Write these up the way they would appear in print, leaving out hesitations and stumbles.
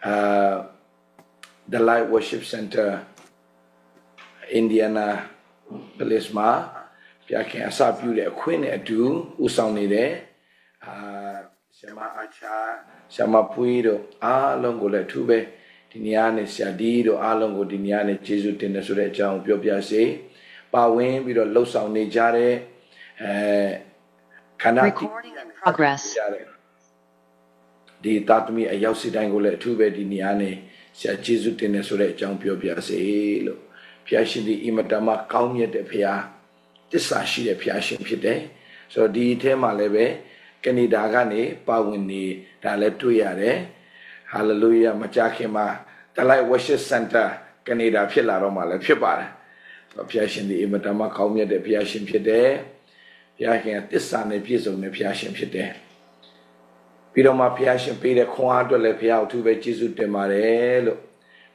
the Light Worship Center Indiana Police Ma Pia King Asapu de Queen Edu Usani de Shama Acha Shama Puido Alongo Tube Diniane Siadido Alongo Diniane Jesu Tinesure Jam Piopia Se Pawin Bido Low Sound Nejare Recording in progress. Di tatmi a yausi dangole tube di niane sia Jesu Tinesure Jam Piopia Se lo Piashin di Imatama Kaumia de Pia Tisashi de Piashin Pide so di tema lebe Canada Gani Pawini Daletu Yare Hallelujah Machakima the Light Worship Center Canada Pila Roma le Pipara so Piashin di Imatama Kaumia de Piashin Pide Piakin Tisane Piso ne Piashin Pide Piroma Piashin Pide Quanto le Pia to be Jesu de Marelo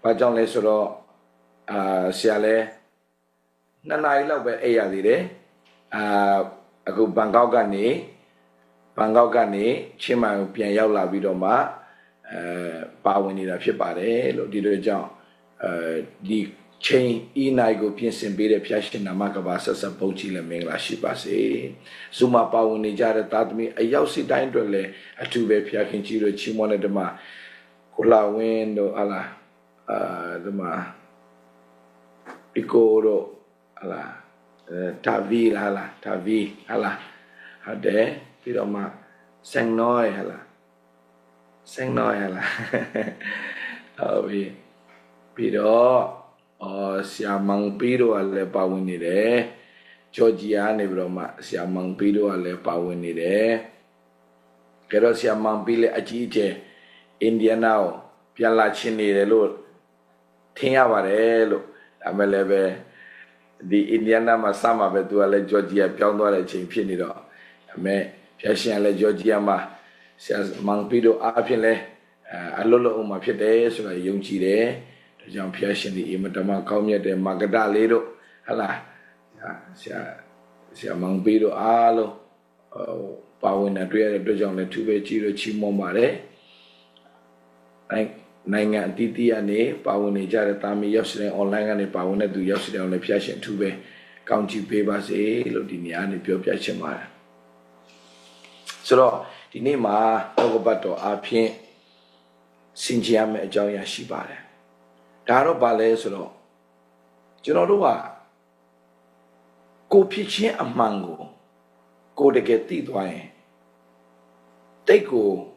Pajon le Soro Siale Nanai Love Ayadire a good Bangogani Chima Pian Yaula Vidoma Pawini da Pipare lo Dido John di chain Inaigo Piensin Bede Piashin Namakabasa Sapochi Le Mingla Shipase Suma Pawini Jara Tatmi a Yausi Dandrele a Tube Piakin Chiro Chimona Dema Kula Window Ala Dema Picoro Ala Tavi Hala Hade Piroma Sangnoi Hala Avi Piro Siamang Piro alle Pawini de Georgiane Broma Siamang Piro alle Pawini de Pero Siamang Pile Achiche Indianao Piala Chini de Lord Tia Varelo Ameleve di Indiana Masama Betu alle Georgia Piano alle Chimpinido me Piashin alle Georgia ma Sias Mangpido Apile Alolo Uma Pide so Yungchi de John Piashin di Imatama Kaumia de Magada Ledo Hala Sia Mangpido Alo Pawina Drea de John le Tube Chiro Chimomare Nanga Titi ane Pawini Jara Tami Yosre online and Pawina do Yosre on the Piashin Tube County Papers Lodinia Pio Piachimara. So the name Ogobato Apien Sinjiam Joya Shibare. Daro Bale Solo Junodua Go Pichin a mango Go to get tea twine. They go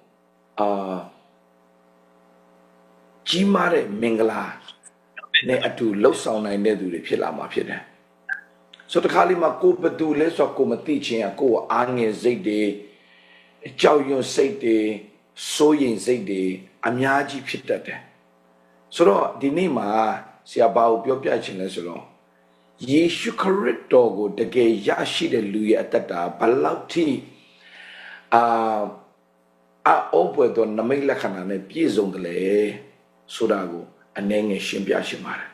Jimare Mingla ne atu low sound I never do the Pilama Pida. So the Kalima go but do less of Comati and go Ange Zade, Chow Yun Sade, Soyin Zade, Amiaji Pitate. So the name see about your Piachin Solo. Ye Shukarit Dogo, the gay Yashi de Louis at that Balauti. Over the Namila Canane Piezongle. Sodago and Nang Shimpia Shimara.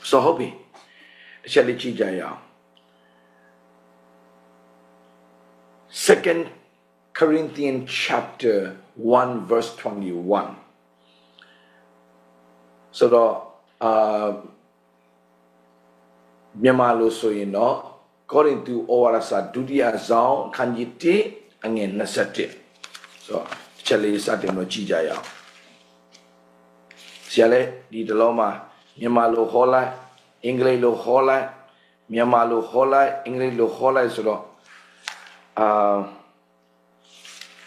So hobby Chalichi Jaya 2 Corinthians chapter 1 verse 21. So the Myamalo so you know according to Orasa Dudia Zao Kanjiti again Nasati. So Chali Satimo Chijaya. Siale di Deloma, Myamalo Hola, English lo Hola, Myamalo Hola, English lo Hola solo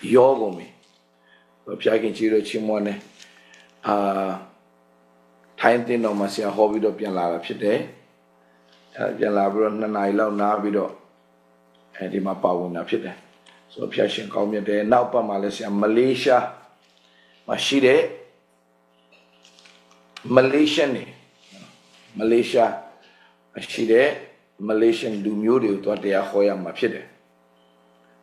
Yogomi, Piakin Chiro Chimone, Time thing no Masia Hobbido Pianla Pide, Pianlabro Naila Nabido, and Imapawuna Pide. So Piashin called me there now, Malaysia, Mashide. Malaysia Ashide Malaysian do mudu to te ahoya ma phit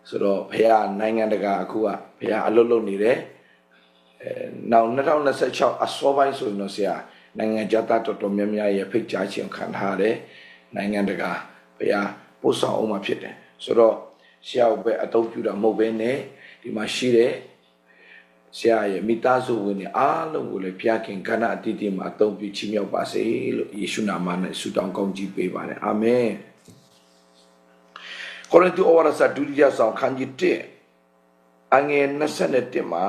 so do phaya nangan daga aku phaya alolo ni de now 2026 aso bai so no sia nangan jata to mya mya ye phit cha chin khan tha de nangan daga phaya poh saw aw ma phit de so do sia be atou pyu da mhok be ne di ma shi de ဆရာရဲ့မိသားစုဝင်တွေအားလုံးကိုလည်းဘုရားခင်ခန္ဓာအတည်တည်မှာအသုံးပြုချီးမြှောက်ပါစေလို့ယေရှုနာမနဲ့ဆုတောင်းကောင်းကြီးပေးပါတယ်အာမင်ကိုရိန္သုဩဝါဒစာဒုတိယဆောင်ခန်းကြီး1အငယ်21မှာ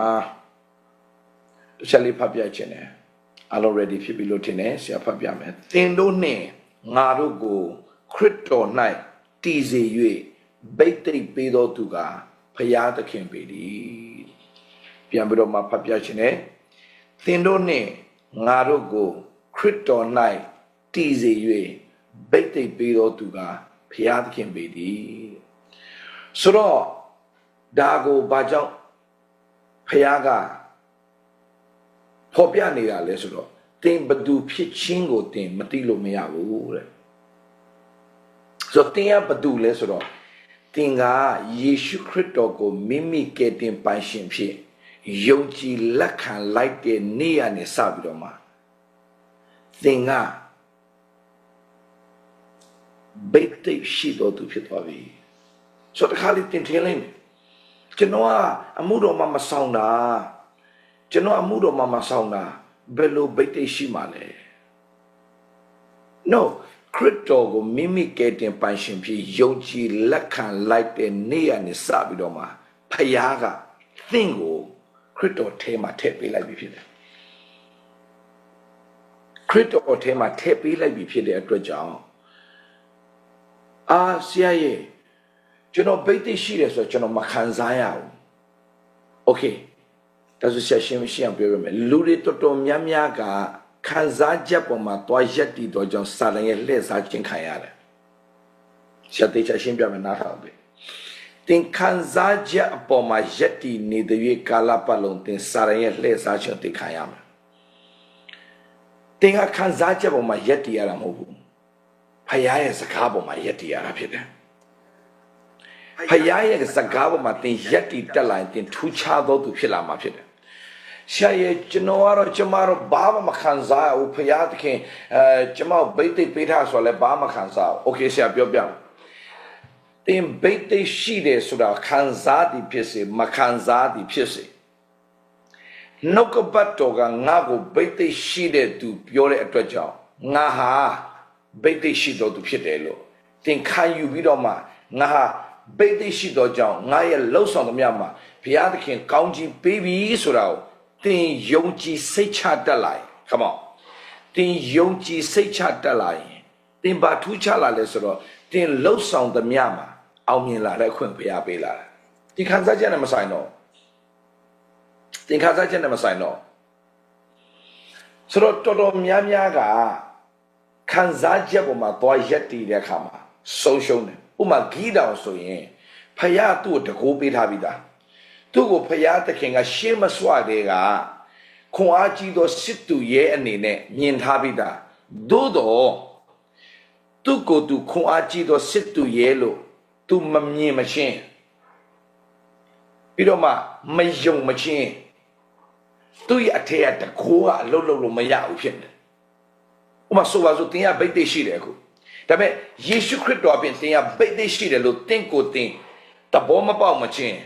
ဆက်လေးဖတ်ပြခြင်းနဲ့ already ဖြစ်ပြီလို့ထင်တယ်ဆရာဖတ်ပြမယ်သင်တို့နှင့်ငါတို့ကိုခရစ်တော်၌တည်စေ၍ဗိသိက်ပေးတော်သူကဖျားသခင်ပေသည်ပြန်ပြီးတော့မှဖတ်ပြခြင်းနဲ့သင်တို့နှင့်ငါတို့ကိုခရစ်တော်၌တည်စေ၍ဗိသိက်ပေးတော်သူကဖျားသခင်ပေသည်ဆိုတော့ဒါကိုဘာကြောင့်ဖျားကဖော်ပြနေတာလဲဆိုတော့တင်ဘသူဖြစ်ချင်းကိုတင်မသိလို့မရဘူးတဲ့ဆိုတော့တင်ရဘသူလဲဆိုတော့တင်ကယေရှုခရစ်တော်ကိုမိမိကယ်တင်ပိုင်ရှင်ဖြစ်ယုံကြည်လက်ခံလိုက်တဲ့နေ့ရက်နဲ့စပြီးတော့မှတင်ကဘိတ်တိတ်ရှိတော်သူဖြစ်သွားပြီဆိုတော့တခါလေးတင်ထင်းလိုက်ကျွန်တော်ကအမှုတော်မှမဆောင်တာကျွန်တော်အမှုတော်မှမဆောင်တာဘယ်လိုဗိတ်တိတ်ရှိမှလဲ no ခရစ်တော်ကိုမိမိကယ်တင်ပိုင်ရှင်ဖြစ်ယုံကြည်လက်ခံလိုက်တဲ့နေ့ရက်နဲ့စပြီးတော့မှဖယားကသင်ကိုခရစ်တော်ထဲမှာထည့်ပေးလိုက်ပြီဖြစ်တယ်ခရစ်တော်ထဲမှာထည့်ပေးလိုက်ပြီဖြစ်တဲ့အတွက်ကြောင့်ဆရာရဲ့ကျွန်တော်ဗိတ်တိတ်ရှိတယ်ဆိုတော့ကျွန်တော်မခံစားရဘူးโอเคဒါဆိုဆက်ရှင်းရှင်းပြောရမယ်လူတွေတော်တော်များများကခံစားချက်ပေါ်မှာတွားရက်တည်တော့ကြောင့်စာရန်ရဲ့လှည့်စားခြင်းခံရတယ်ဆက်သေးချရှင်းပြမယ်နားထောင်ပြီတင်ခံစားချက်အပေါ်မှာရက်တည်နေတဲ့၍ကာလပတ်လုံးတင်စာရန်ရဲ့လှည့်စားခြင်းတင်ခံရမယ်တင်ကခံစားချက်ပေါ်မှာရက်တည်ရတာမဟုတ်ဘူးဖခင်ရဲ့စကားပေါ်မှာရက်တည်ရတာဖြစ်တယ်ဖခင်ရဲ့စကားပေါ်မှာတင်ရက်တည်တက်လာရင်တင်ထူးခြားသောသူဖြစ်လာမှာဖြစ်တယ်ရှာရဲ့ကျွန်တော်ကတော့ကျမတို့ဘာမှမခံစားဘူးဖခင်သခင်ကျမဗိတ်သိက်ပေးထားဆိုလည်းဘာမှခံစားဘူးโอเคဆရာပြောပြတင်ဗိတ်သိက်ရှိတယ်ဆိုတာခံစားသည်ဖြစ်စေမခံစားသည်ဖြစ်စေနှုတ်ကပတ်တော်ကငါ့ကိုဗိတ်သိက်ရှိတဲ့သူပြောတဲ့အတွက်ကြောင့်ငါဟာဗိတ်သိက်ရှိတော်သူဖြစ်တယ်လို့တင်ခံယူပြီးတော့မှငါဟာဗိတ်သိက်ရှိတော်ကြောင့်ငါရဲ့လှုပ်ဆောင်သမျှမှာဘုရားသခင်ကောင်းချီးပေးပြီဆိုတာကိုတင်ယုံကြည်စိတ်ချတတ်လာရင် come on တင်ယုံကြည်စိတ်ချတတ်လာရင်တင်ဘာထူးခြားလာလဲဆိုတော့တင်လှုပ်ဆောင်သမျှမှာအောင်မြင်လာတဲ့အခွင့်ဘုရားပေးလာတယ်ဒီခံစားချက်နဲ့မဆိုင်တော့တင်ခံစားချက်နဲ့မဆိုင်တော့ဆိုတော့တော်တော်များများကခံစားချက်ပေါ်မှာသွားရက်တည်တဲ့အခါမှာဆုံးရှုံးတယ်ဥပမာဂီးတောင်ဆိုရင်ဖယားသူ့ကိုတကိုးပေးထားပြီးသားသူ့ကိုဖယားသခင်ကရှေးမစွာတဲ့ကခွန်အားကြီးသောစစ်သူရဲအနေနဲ့မြင်ထားပြီးသားသို့တော့သူ့ကိုသူခွန်အားကြီးသောစစ်သူရဲလို့သူမမြင်မချင်းပြီးတော့မှမယုံမချင်းသူ့ရဲ့အထက်ကတကိုးကအလုံးလုံးလို့မရဘူးဖြစ်တယ်ဥပမာဆိုပါစို့တင်ရဗိတ်သိက်ရှိတယ်အခုဒါပေမဲ့ယေရှုခရစ်တော်အပြင်တင်ရဗိတ်သိက်ရှိတယ်လို့တင့်ကိုတင်တဘောမပေါက်မချင်း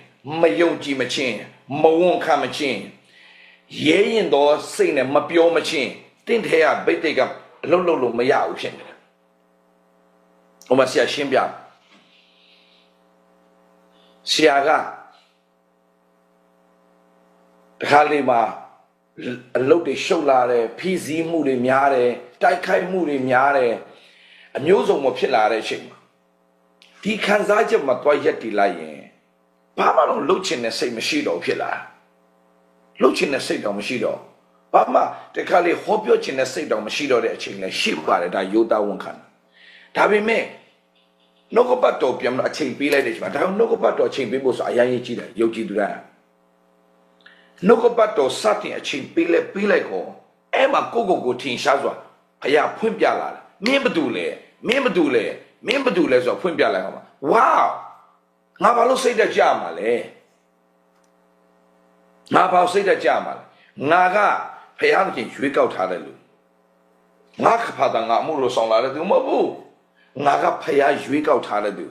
မယုံကြည်မချင်းမဝန်ခံမချင်းရဲရင်တော့စိတ်နဲ့မပြောမချင်းတင့်ထဲကဗိတ်သိက်ကအလုံးလုံးလို့မရဘူးဖြစ်တယ်ဥပမာဆရာရှင်းပြဆရာကတခါလေးမှာအလုပ်တွေရှုပ်လာတယ်ဖိစီးမှုတွေများတယ်တိုက်ခိုက်မှုတွေများတယ်အမျိုးစုံမဖြစ်လာတဲ့အချိန်မှာဒီခံစားချက်မှာတွားရက်တည်လိုက်ရင်ဘာမှတော့လှုပ်ချင်တဲ့စိတ်မရှိတော့ဖြစ်လာလှုပ်ချင်တဲ့စိတ်တော့မရှိတော့ဘာမှတခါလေးဟောပြောချင်တဲ့စိတ်တော့မရှိတော့တဲ့အချိန်လည်းရှိပါတယ်ဒါယောသားဝန်ခံဒါပေမဲ့နှုတ်ကပတ်တော်ပြန်အချိန်ပေးလိုက်တဲ့အချိန်မှာဒါနှုတ်ကပတ်တော်အချိန်ပေးဖို့ဆိုအရင်ကြီးတယ်ယုံကြည်သူတိုင်းနှုတ်ကပတ်တော်စတင်အချိန်ပေးလိုက်ကောအဲ့မှာကိုထင်ရှားစွာဖယားဖွင့်ပြလာတယ်မင်းဘာတူလဲဆိုဖွင့်ပြလိုက်အောင်ဝါငါဘာလို့စိတ်တက်ကြမှာလဲငါဘာစိတ်တက်ကြမှာလဲငါကဖယားသခင်ရွေးကောက်ထားတယ်လို့ငါခဖတာငါအမှုလို့ဆောင်လာတယ်သူမဟုတ်ဘူးငါကဖယားရွေးကောက်ထားတယ်သူ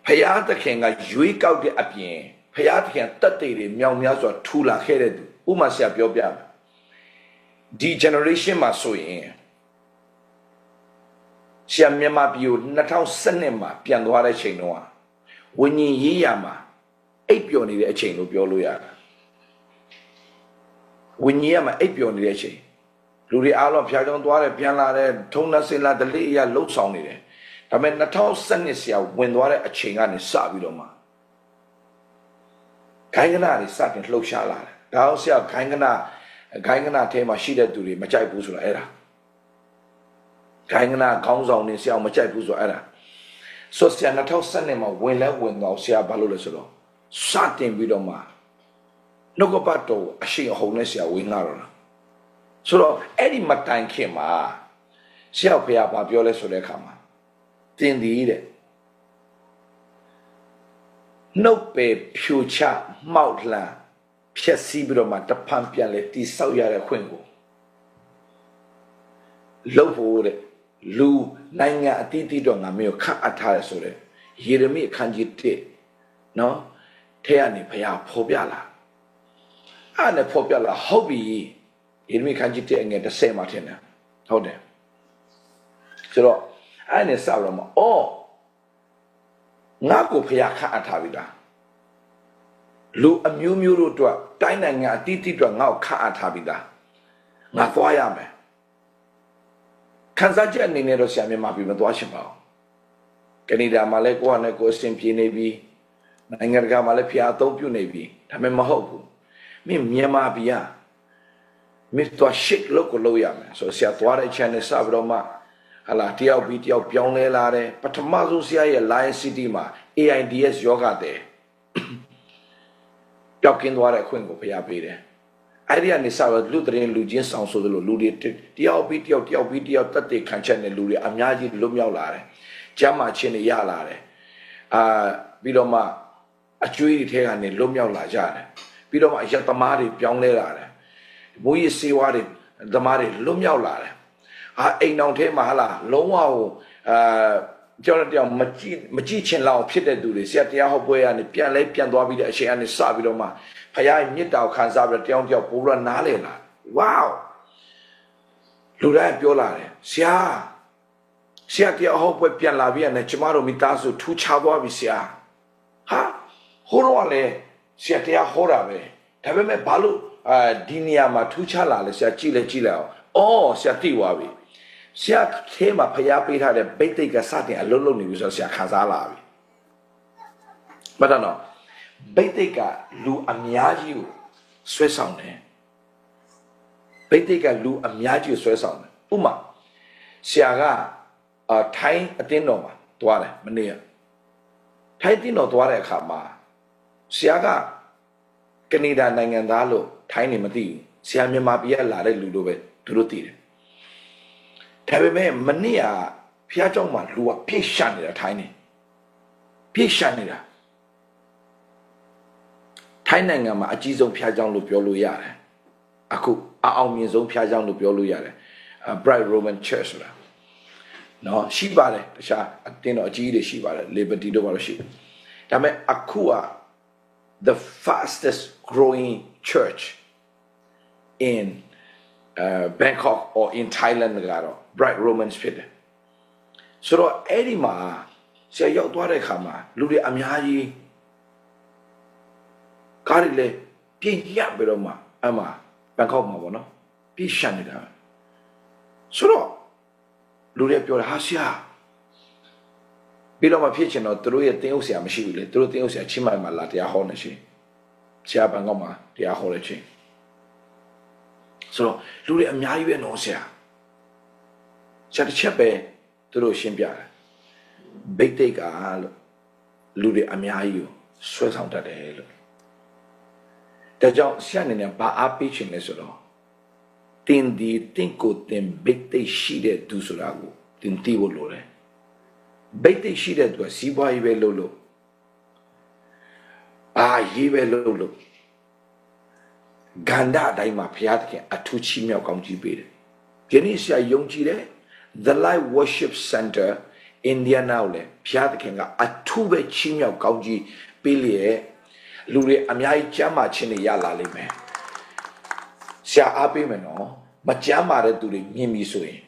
ဖယားသခင်ကရွေးကောက်တဲ့အပြင်ဖ ရားသခင်တက်တည်တွေမြောင်များစွာထူလာခဲ့တဲ့သူဥမာဆရာပြောပြမယ်ဒီ generation မှာဆိုရင်ဆရာမြန်မာပြည်ကို2012မှာပြန်သွားတဲ့ချိန်တော့ဝิญဉ်ရေးရမှာအိပ်ပျော်နေတဲ့အချိန်လို့ပြောလို့ရတယ်ဝิญဉ်ရမှာအိပ်ပျော်နေတဲ့အချိန်လူတွေအားလုံးဖျားကြောင်သွားတယ်ပြန်လာတယ်ထုံးနှစင်လာဒလိအရာလှုပ်ဆောင်နေတယ်ဒါပေမဲ့2012ဆရာဝင်သွားတဲ့အချိန်ကနေစပြီးတော့မှခိုင်းကနာတွေစတင်လှုပ်ရှားလာတယ်ဒါအောင်ဆရာခိုင်းကနာထဲမှာရှိတဲ့သူတွေမကြိုက်ဘူးဆိုတာအဲ့ဒါခိုင်းကနာခေါင်းဆောင်နေဆရာမကြိုက်ဘူးဆိုတာအဲ့ဒါဆိုဆရာ2012မှာဝင်တော့ဆရာဘာလို့လဲဆိုတော့စတင်ပြီးတော့မှနှုတ်ကပတ်တော်အရှိန်အဟုန်နဲ့ဆရာဝင်လာတော့လားဆိုတော့အဲ့ဒီမတိုင်ခင်မှာဆရာဖေဘာပြောလဲဆိုတဲ့အခါမှာတင်ဒီတဲ့နှုတ်ပေဖြူချမှောက်လှန်ဖြက်စီးပြီးတော့မှတဖန်ပြန်လဲတိဆောက်ရတဲ့ခွင့်ကိုလှုပ်ဖို့တဲ့လူနိုင်ငံအတိအကျတော့ငါမျိုးခန့်အပ်ထားရဆိုတဲ့ယေရမိအခန်းကြီး1နော်ထဲကနေဘုရားဖော်ပြလာအဲ့နဲ့ဖော်ပြလာဟုတ်ပြီယေရမိအခန်းကြီး1အငယ်30မှာထင်တယ်ဟုတ်တယ်ဆိုတော့အဲ့နဲ့စတော့မှအော်ငါကိုဘုရားခန့်အပ်ထားပြီလားလူအမျိုးမျိုးတို့အတွက်တိုင်းနိုင်ငံအတိအကျတော့ငါ့ကိုခန့်အပ်ထားပြီလားငါသွားရမယ်ခန်းစားချက်အနေနဲ့တော့ဆရာမြန်မာပြည်မသွားချင်ပါဘူးကနေဒါမှာလည်းကိုယ့်အနေနဲ့ကိုယ်အဆင်ပြေနေပြီနိုင်ငံတကာမှာလည်းဖျားအသုံးပြုနေပြီဒါပေမဲ့မဟုတ်ဘူးမင်းမြန်မာပြည်ကမင်းသွားရှစ်လို့ကိုလို့ရမယ်ဆိုဆရာသွားတဲ့ channel စပြီးတော့မှဟာလာတယောက်ပြီးတယောက်ပြောင်းလဲလာတယ်ပထမဆုံးဆရာရဲ့ Lion City မှာ AIDS ယောဂတဲ့ပျောက်ကင်းသွားတဲ့အခွင့်ကိုဖျားပေးတယ်အဲ့ဒီကနေစတော့လူတရင်လူချင်းဆောင်ဆိုသလိုလူတွေတယောက်ပြီးတယောက်တက်တဲ့ခံချက်နဲ့လူတွေအများကြီးလွတ်မြောက်လာတယ်ကျမ်းမာခြင်းတွေရလာတယ်ပြီးတော့မှအကျွေးတွေထဲကနေလွတ်မြောက်လာကြတယ်ပြီးတော့မှအယက်သမားတွေပြောင်းလဲလာတယ်မူရည်စေဝါတွေသမားတွေလွတ်မြောက်လာတယ်အိမ်တော်ထဲမှာဟာလာလုံးဝကြောက်တဲ့မကြည့်ချင်လောက်ဖြစ်တဲ့သူတွေဆရာတရားဟောပွဲကနေပြန်သွားပြီးတဲ့အချိန်ကနေစပြီးတော့မှဖခင်ရဲ့မြစ်တာကိုခံစားပြီးတော့တယောက်ပိုးတော့နားလေလာဝေါလူတိုင်းပြောလာတယ်ဆရာတရားဟောပွဲပြန်လာပြီးရတယ်ကျမတို့မိသားစုထူးခြားသွားပြီဆရာဟာဟိုတော့လည်းဆရာတရားဟောတာပဲဒါပေမဲ့ဘာလို့ဒီနေရာမှာထူးခြားလာလဲဆရာကြည့်လိုက်အောင်ဆရာသိသွားပြီဆရာထဲမှာဖျားပေးထားတဲ့ဗိတ်သိက်ကစတင်အလုံးလုံးနေပြီဆိုတော့ဆရာခံစားလာပြီမတနော်ဗိတ်သိက်ကလူအများကြီးကိုဆွဲဆောင်တယ်ဗိတ်သိက်ကလူအများကြီးကိုဆွဲဆောင်တယ်ဥမာဆရာကထိုင်းအတင်းတော်မှာသွားတယ်မနေ့ကထိုင်းအတင်းတော်သွားတဲ့အခါမှာဆရာကကနေဒါနိုင်ငံသားလို့ထိုင်းနေမသိဘူးဆရာမြန်မာပြည်ကလာတဲ့လူလိုပဲသူတို့သိတယ်ဒါပေမဲ့မနေ့ကဖျားเจ้าမှာလူကပြည့်ရှံနေတာထိုင်းနေပြည့်ရှံနေတာထိုင်းနိုင်ငံမှာအကြီးဆုံးဖျားเจ้าလို့ပြောလို့ရတယ်အခုအောင်မြင်ဆုံးဖျားเจ้าလို့ပြောလို့ရတယ် Bright Roman Church ဆိုတာနော်ရှိပါတယ်တခြားအတင်းတော်အကြီးတွေရှိပါတယ် Liberty တို့ဘာလို့ရှိဒါပေမဲ့အခုက the fastest growing church in Bangkok or in Thailand ကတော့ Bright Romans ဖြစ်တယ်ဆိုတော့အဲ့ဒီမှာဆရာရောက်သွားတဲ့အခါမှာလူတွေအများကြီးကားတွေလည်းပြင်းရပြီးတော့မှအမှဘန်ကောက်မှာပေါ့နော်ပြည့်ရှံနေတာဆိုတော့လူတွေပြောတယ်ဟာဆရာပြီးတော့မှဖြစ်ချင်တော့သူတို့ရဲ့တင်းဥဆရာမရှိဘူးလေသူတို့တင်းဥဆရာချင်းမိုင်မှာလာတရားဟောနေရှင်ဆရာဘန်ကောက်မှာတရားဟောတဲ့ချင်းဆိုတော့လူတွေအများကြီးပဲနော်ဆရာတစ်ချက်ပဲသူတို့ရှင်းပြတယ်ဗိတ်သိက်ကလို့လူတွေအများကြီးကိုဆွဲဆောင်တတ်တယ်လို့ဒါကြောင့်ဆရာအနေနဲ့ဘာအားပေးချင်လဲဆိုတော့တင်ကိုတင်ဗိတ်သိက်ရှိတဲ့သူဆိုတာကိုတင်သိဖို့လိုတယ်ဗိတ်သိက်ရှိတဲ့သူကစီးပွားရေးပဲလုပ်လို့ရေးပဲလုပ်လို့ဂန္ဓာအတိုင်းမှာဘုရားသခင်အထူးချီးမြှောက်ကောင်းကြီးပေးတယ်ဒီနေ့ဆရာယုံကြည်တယ် The Light Worship Center Indiana ကိုလည်းဘုရားသခင်ကအထူးပဲချီးမြှောက်ကောင်းကြီးပေးလျက် လူတွေအများကြီးကျမ်းမာခြင်းတွေရလာလိမ့်မယ်ဆရာအားပေးမယ်နော်မကျမ်းမာတဲ့သူတွေမြင်ပြီဆိုရင်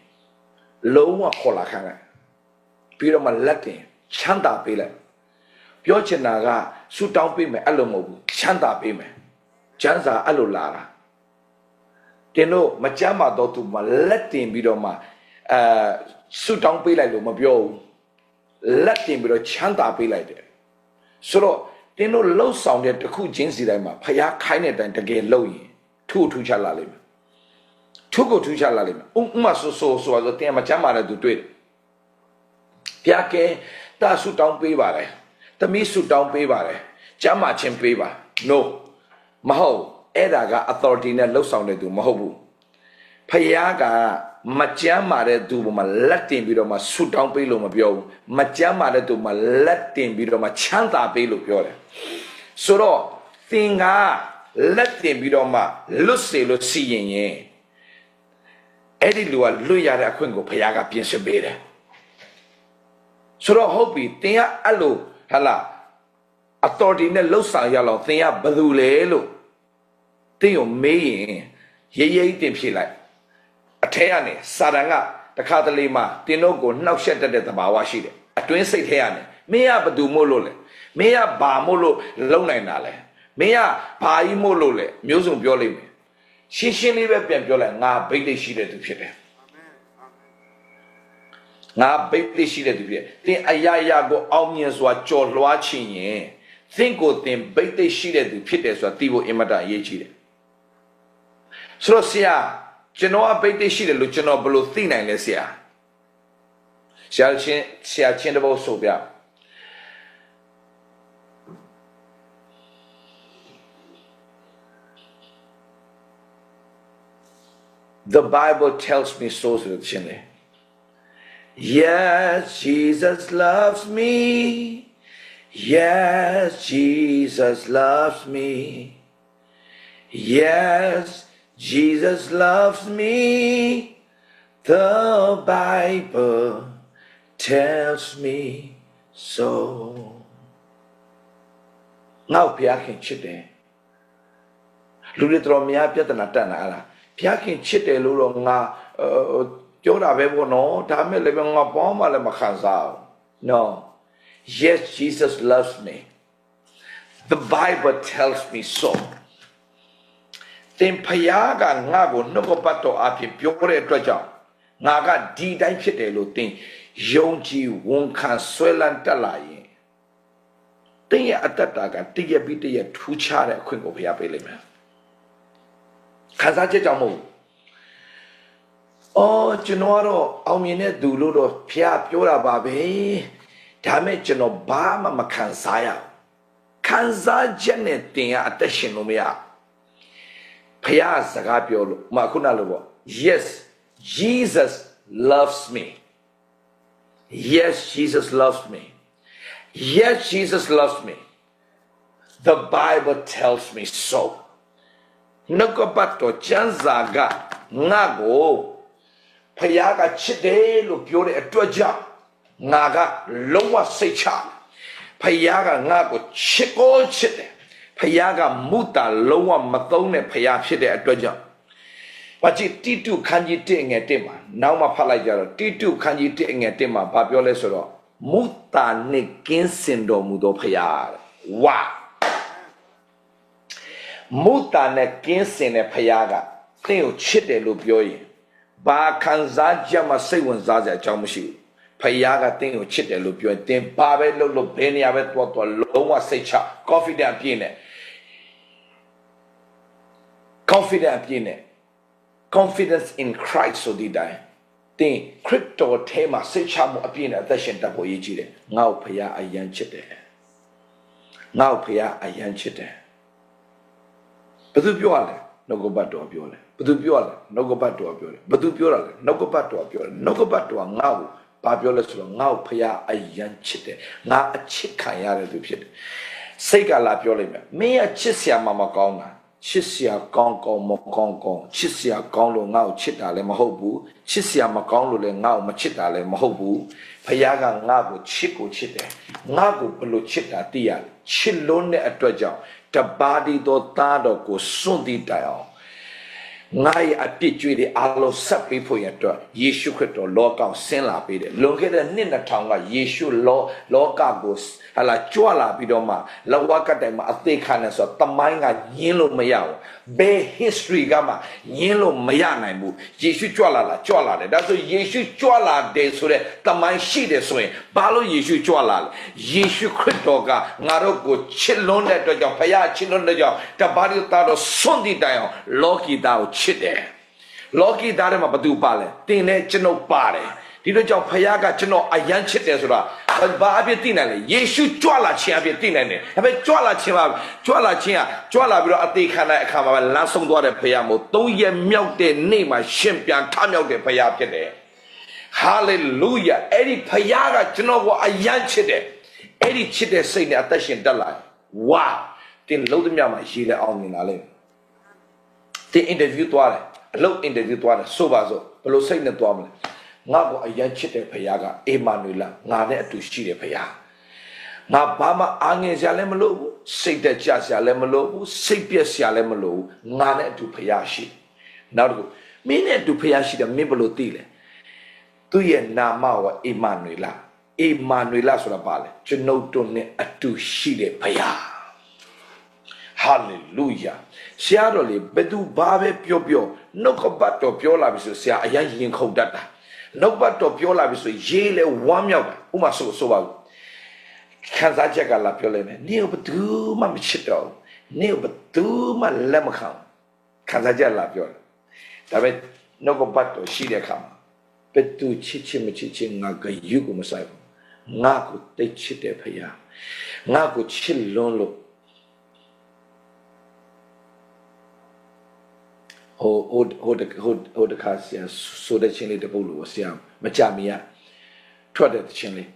လုံးဝခေါ်လာခိုင်းလိုက်ပြီးတော့မှလက်တင်ချမ်းသာပေးလိုက်ပြောချင်တာကဆူတောင်းပေးမယ်အဲ့လိုမဟုတ်ဘူးချမ်းသာပေးမယ်ကျမ်းစာအဲ့လိုလာတာတင်တို့မကျမ်းမာတော့သူမလက်တင်ပြီးတော့မှဆူတောင်းပေးလိုက်လို့မပြောဘူးလက်တင်ပြီးတော့ချမ်းသာပေးလိုက်တယ်ဆိုတော့တင်တို့လှုပ်ဆောင်တဲ့တစ်ခုချင်းစီတိုင်းမှာဖျားခိုင်းတဲ့အတိုင်းတကယ်လှုပ်ရင်ထူချလာလိမ့်မယ်ထူချလာလိမ့်မယ်ဥမာဆိုတင်မချမ်းမာတဲ့သူတွေ့တယ်ပြကဲတာဆူတောင်းပေးပါတယ်တမီးဆူတောင်းပေးပါတယ်ကျမ်းမာခြင်းပေးပါ no မဟုတ်အဲ့ဒါက authority နဲ့လှုပ်ဆောင်တဲ့သူမဟုတ်ဘူးဖယားကမကြမ်းမာတဲ့သူပေါ်မှာလက်တင်ပြီးတော့မှဆူတောင်းပေးလို့မပြောဘူးမကြမ်းမာတဲ့သူမှာလက်တင်ပြီးတော့မှချမ်းသာပေးလို့ပြောတယ်ဆိုတော့သင်ကလက်တင်ပြီးတော့မှလွတ်စေလို့စီရင်ရင်အဲ့ဒီလူကလွတ်ရတဲ့အခွင့်ကိုဖယားကပြင်ဆင်ပေးတယ်ဆိုတော့ဟုတ်ပြီသင်ကအဲ့လိုဟာလား authority နဲ့လှုပ်ဆောင်ရအောင်သင်ကဘယ်သူလဲလို့သင်ကိုမေးရင်ရေးတင်ဖြေလိုက်အထဲကနေစာတန်ကတခါတလေမှတင်တို့ကိုနှောက်ယှက်တတ်တဲ့သဘာဝရှိတယ်အတွင်းစိတ်ထဲကနေမင်းကဘသူမို့လို့လဲမင်းကဘာမို့လို့လုံနိုင်တာလဲမင်းကဘာကြီးမို့လို့လဲမျိုးစုံပြောလိမ့်မယ်ရှင်းရှင်းလေးပဲပြန်ပြောလိုက်ငါဘိတ်သိရှိတဲ့သူဖြစ်တယ်ငါဘိတ်သိရှိတဲ့သူဖြစ်တင်အရာရာကိုအောင်မြင်စွာကြော်လွှားချင်ရင်သင်ကိုတင်ဘိတ်သိရှိတဲ့သူဖြစ်တယ်ဆိုတာသိဖို့အင်မတန်အရေးကြီးတယ်ဆိုတော့ဆရာကျွန်တော်အပိတ်သိရှိတယ်လို့ကျွန်တော်ဘယ်လိုသိနိုင်လဲဆရာချင်းတဘောဆိုပြ The Bible tells me so ဆိုတဲ့ချင်းလေ Yes Jesus loves me Yes Jesus loves me Yes Jesus loves me, the Bible tells me so. Now, Piakin Chite. Lulitromia Piatanatana. Piakin Chite Lulonga, Joda Bebono, Tame Levenga Bomba Lemakanzao. No. Yes, Jesus loves me. The Bible tells me so. တင်ဖယားကငါ့ကိုနှုတ်ကပတ်တော်အဖြစ်ပြောတဲ့အတွက်ကြောင့်ငါကဒီတိုင်းဖြစ်တယ်လို့တင်ယုံကြည်ဝန်ခံဆွဲလန်းတက်လာရင်တင်ရဲ့အတ္တတာကတည့်ရပြီးတည့်ရထူးခြားတဲ့အခွင့်ကိုဖယားပေးလိမ့်မယ်ခံစားချက်ကြောင့်မဟုတ်အော်ကျွန်တော်ကတော့အောင်မြင်တဲ့သူလို့တော့ဖယားပြောတာပါပဲဒါမဲ့ကျွန်တော်ဘာမှမခံစားရခံစားချက်နဲ့တင်ရအသက်ရှင်လို့မရဖယားစကားပြောလို့ခုနလိုပေါ့ Yes Jesus loves me Yes Jesus loves me Yes Jesus loves me The Bible tells me so နှုတ်ကပတ်တော်ကျမ်းစာကငါ့ကိုဖယားကချစ်တယ်လို့ပြောတဲ့အတွက်ကြောင့်ငါကလုံးဝစိတ်ချဖယားကငါ့ကိုချစ်ကိုချစ်တယ်ဖယားကမုတာလုံးဝမသုံးတဲ့ဖယားဖြစ်တဲ့အတွက်ကြောင့်ဘာကြည့်တိတုခန်းကြီး1ငယ်1မှာနောက်မှဖတ်လိုက်ကြတော့တိတုခန်းကြီး1ငယ်1မှာဘာပြောလဲဆိုတော့မုတာနဲ့ကင်းစင်တော်မူသောဖယားဝါမုတာနဲ့ကင်းစင်တဲ့ဖယားကသင်ကိုချစ်တယ်လို့ပြောရင်ဘာခံစားချက်မှစိတ်ဝင်စားစရာအကြောင်းမရှိဘူးဖယားကသင်ကိုချစ်တယ်လို့ပြောရင်သင်ဘာပဲလုပ်လို့ဘယ်နေရာပဲသွားလုံးဝစိတ်ချ confident ပြည့်နေconfidence in Christ ဆိုဒီတိုင်းတင်ခရစ်တော်ထဲမှာစိတ်ချမှုအပြည့်နဲ့အသက်ရှင်တတ်ဖို့ရည်ကြီးတယ်ငါ့ကိုဖယားအယံချစ်တယ်ငါ့ကိုဖယားအယံချစ်တယ်ဘယ်သူပြောရလဲနှုတ်ကပတ်တော်ပြောတယ်ဘယ်သူပြောရလဲနှုတ်ကပတ်တော်ပြောတယ်ဘယ်သူပြောရလဲနှုတ်ကပတ်တော်ပြောတယ်နှုတ်ကပတ်တော်ငါ့ကိုဘာပြောလဲဆိုတော့ငါ့ကိုဖယားအယံချစ်တယ်ငါအချစ်ခံရတဲ့သူဖြစ်တယ်စိတ်ကလာပြောလိုက်မယ်မင်းကချစ်စရာမကောင်းတာချစ်စရာကောင်းမကောင်းချစ်စရာကောင်းလို့ငါ့ကိုချစ်တာလည်းမဟုတ်ဘူးချစ်စရာမကောင်းလို့လည်းငါ့ကိုမချစ်တာလည်းမဟုတ်ဘူးဖယားကငါ့ကိုချစ်တယ်ငါ့ကိုဘယ်လိုချစ်တာသိရတယ်ချစ်လုံးတဲ့အတွက်ကြောင့် တပါးဒီတော့သားတော်ကိုစွန့်တည်တိုင်အောင်ငါရဲ့အပြစ်ကြွေးတွေအလုံးဆက်ပေးဖို့ရတော့ယေရှုခရစ်တော်လောကကိုဆင်းလာပေးတယ်လွန်ခဲ့တဲ့နှစ်2000ကယေရှုလောကကိုဟာလာကြွလာပြီးတော့မှလဝကတိုင်မှာအသေးခံနေဆိုတမိုင်းကညင်းလို့မရဘူးဘယ် history ကမှညင်းလို့မရနိုင်ဘူးယေရှုကြွလာတယ်ဒါဆိုယေရှုကြွလာတယ်ဆိုတဲ့တမိုင်းရှိတယ်ဆိုရင်ဘာလို့ယေရှုကြွလာလဲယေရှုခရစ်တော်ကငါတို့ကိုချစ်လွန်းတဲ့အတွက်ကြောင့်ဖခင်ချစ်လွန်းတဲ့ကြောင့်တပါးရီသားတော်စွန့်တည်တိုင်အောင်လောကီသားကိုချစ်တယ်လောကီသားထဲမှာဘာတူပါလဲတင်နဲ့ကျွန်ုပ်ပါတယ်ဒီလိုကြောင့်ဖခင်ကကျွန်တော်အယမ်းချစ်တယ်ဆိုတာဘာအပြစ်သိနိုင်လဲယေရှုကြွလာခြင်းအပြစ်သိနိုင်တယ်ဒါပေမဲ့ကြွလာခြင်းပြီးတော့အသေးခံတဲ့အခါမှာလမ်းဆုံးသွားတဲ့ဖခင်မို့3ရက်မြောက်တဲ့နေ့မှာရှင်ပြန်ထမြောက်တဲ့ဖခင်ဖြစ်တယ်ဟာလေလုယာအဲ့ဒီဖခင်ကကျွန်တော်ကိုအယမ်းချစ်တယ်အဲ့ဒီချစ်တဲ့စိတ်နဲ့အသက်ရှင်တက်လာဝါတင်လုံးသမျှမှာရေးလဲအောင်မြင်လာလိမ့်မယ်တင်အင်တာဗျူးသွားတယ်အလုပ်အင်တာဗျူးသွားတယ်ဆိုပါစို့ဘယ်လိုစိတ်နဲ့သွားမလဲငါ့ကိုအယမ်းချစ်တဲ့ဖခင်ကအေမာနွေလငါနဲ့အတူရှိတယ်ဖခင်ငါဘာမှအားငယ်စရာလည်းမလိုဘူးစိတ်တက်ကြစရာလည်းမလိုဘူးစိတ်ပြက်စရာလည်းမလိုဘူးငါနဲ့အတူဖခင်ရှိနောက်တစ်ခုမင်းနဲ့အတူဖခင်ရှိတယ်မင်းဘယ်လိုသိလဲသူ့ရဲ့နာမကအေမာနွေလဆိုတာဘာလဲကျွန်ုပ်တို့နဲ့အတူရှိတဲ့ဖခင်ဟာလေလုယာဆရာတော်လေဘယ်သူဘာပဲပြောနှုတ်ကပတ်တော်ပြောလာပြီဆိုဆရာအရင်ရင်ခုန်တတ်တာနှုတ်ပတ်တော်ပြောလာပြီဆိုရေးလဲဝမ်းမြောက်တာဥမာဆိုပါဘူးခံစားချက်ကလာပြောလဲနေဘယ်သူမှမချစ်တော့နေဘယ်သူမှလက်မခံခံစားချက်လာပြောတယ်ဒါပေမဲ့နှုတ်ကပတ်တော်ရှိတဲ့အခါမှာဘယ်သူချစ်မချစ်ငါကယူကိုမဆိုင်ဘူးငါကိုတိတ်ချစ်တဲ့ဖခင်ငါကိုချစ်လွန်းလို့ဟိုတခါဆရာဆိုတဲ့ချင်းလေးတပုတ်လို့ဆရာမကြမီရထွက်တဲ့ချင်းလေး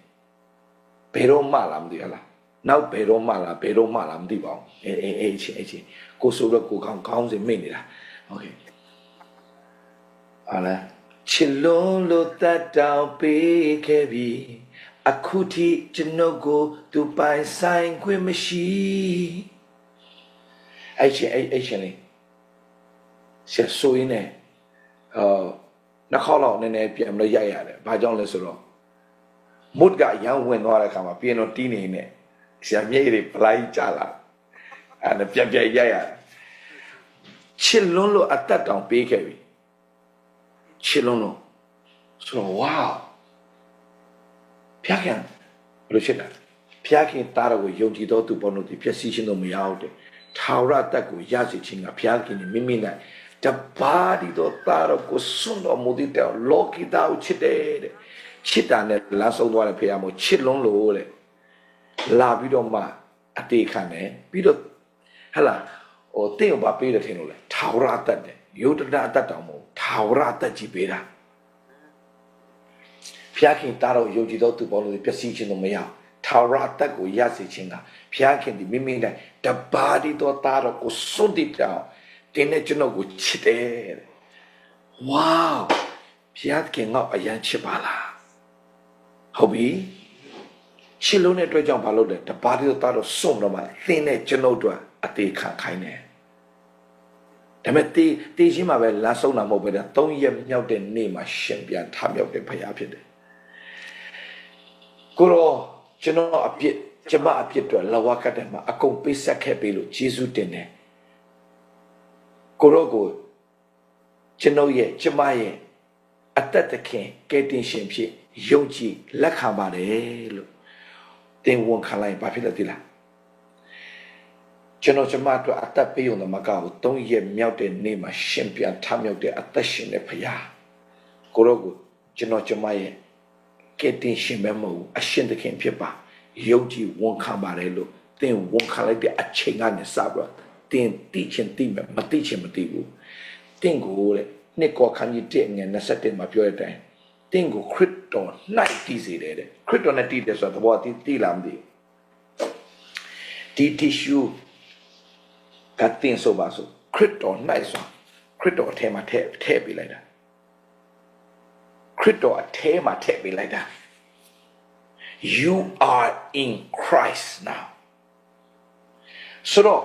ဘယ်တော့မှလာမသိဟလားနောက်ဘယ်တော့မှလာမသိပါဘူးအေးချင်းကိုဆိုတော့ကိုကောင်းစင်မိတ်နေတာโอเคဟာလားချစ်လုံးလို့တတ်တောင်ပေးခဲ့ပြီအခုထိကျွန်ုပ်ကိုသူပိုင်ဆိုင်ခွင့်မရှိအဲ့ချင်းလေးဆက်ဆိုရင်းနဲ့နှစ်ခေါက်လောက်နည်းနည်းပြန်လို့ရိုက်ရတယ်။ဘာကြောင့်လဲဆိုတော့မုတ်ကရန်ဝင်သွားတဲ့အခါမှာပြင်တော့တီးနေနဲ့ဆရာမြေတွေပလိုက်ကြလာ။အဲ့ဒါပြန်ရိုက်ရတယ်။ချစ်လွန်းလို့အသက်တောင်ပေးခဲ့ပြီ။ချစ်လွန်းလို့ဆိုတော့ဝါဖျားခင်ဘယ်လိုချစ်တာဖျားခင်တားတော်ကိုယုံကြည်တော်သူပေါ်လို့ဒီဖြစ်စီခြင်းတော့မရဘူးတဲ့။ထာဝရတက်ကိုရစေခြင်းကဖျားခင်မိမိနဲ့တပါးဒီတော့တာတော့ကိုစွန့်တော်မူတဲ့လောကီသားကိုချစ်တယ်တဲ့ချစ်တာနဲ့လမ်းဆုံးသွားတဲ့ဖေရမို့ချစ်လွန်းလို့တဲ့လာပြီးတော့မှအတေခံတယ်ပြီးတော့ဟလာဟိုတင်းကိုပါပေးတယ်ထင်လို့လေထာဝရအသက်တဲ့ယုဒနာအသက်တောင်မို့ထာဝရအသက်ကြီးပေးတာဖျားခင်တာတော့ယုံကြည်တော်သူပေါ်လို့ပျက်စီးခြင်းတော့မရထာဝရအသက်ကိုရစေခြင်းကဖျားခင်ဒီမိမိနဲ့တပါးဒီတော့တာတော့ကိုစွန့်တည်တောင်တင်းနဲ့ကျွန်တော်ကိုချစ်တယ်ဝါဖျားခင်ငါအယမ်းချစ်ပါလားဟုတ်ပြီချစ်လို့တဲ့အတွက်ကြောင့်ဘာလို့လဲတပါးဒီတော့တာတော့စွန့်တော့မှတင်းနဲ့ကျွန်တော်တို့အသေးခံခိုင်းတယ်ဒါပေမဲ့တေးချင်းမှာပဲလမ်းဆုံးတာမဟုတ်ပဲ3ရက်မြောက်တဲ့နေ့မှာရှင်ပြန်ထမြောက်တဲ့ဖရားဖြစ်တယ်ကိုရောကျွန်တော်အပြစ်ကျမအပြစ်တော့လဝကတဲ့မှာအကုန်ပေးဆက်ခဲ့ပြီလို့ယေရှုတင်တယ်ကိုရောကိုကျွန်တော်ရဲ့ကျမရဲ့အသက်သခင်ကယ်တင်ရှင်ဖြစ်ယုံကြည်လက်ခံပါတယ်လို့သင်ဝန်ခံလိုက်ဘာဖြစ်လဲသိလားကျွန်တော်ကျမတို့အသက်ပေးုံတော့မကောက်ဘူး3ရက်မြောက်တဲ့နေ့မှာရှင်ပြန်ထမြောက်တဲ့အသက်ရှင်တဲ့ဖရားကိုရောကိုကျွန်တော်ကျမရဲ့ကယ်တင်ရှင်ပဲမဟုတ်ဘူးအရှင်သခင်ဖြစ်ပါယုံကြည်ဝန်ခံပါတယ်လို့သင်ဝန်ခံလိုက်တဲ့အချိန်ကနေစပြီးတင်တိချင်းတိမယ်မတိချင်းမတိဘူးတင်ကိုတဲ့နှစ်ကောခန်းကြီးတဲ့ငယ်27မှာပြောတဲ့အတိုင်းတင်ကိုခရစ်တော်၌တည်စေတယ်တဲ့ခရစ်တော်နဲ့တည်တယ်ဆိုတော့ဘောတိလာမသိဒီတီရှူကတင်ဆိုပါဆိုခရစ်တော်၌ဆိုခရစ်တော်အထဲမှာထည့်ပေးလိုက်တာခရစ်တော်အထဲမှာထည့်ပေးလိုက်တာ you are in Christ now ဆိုတော့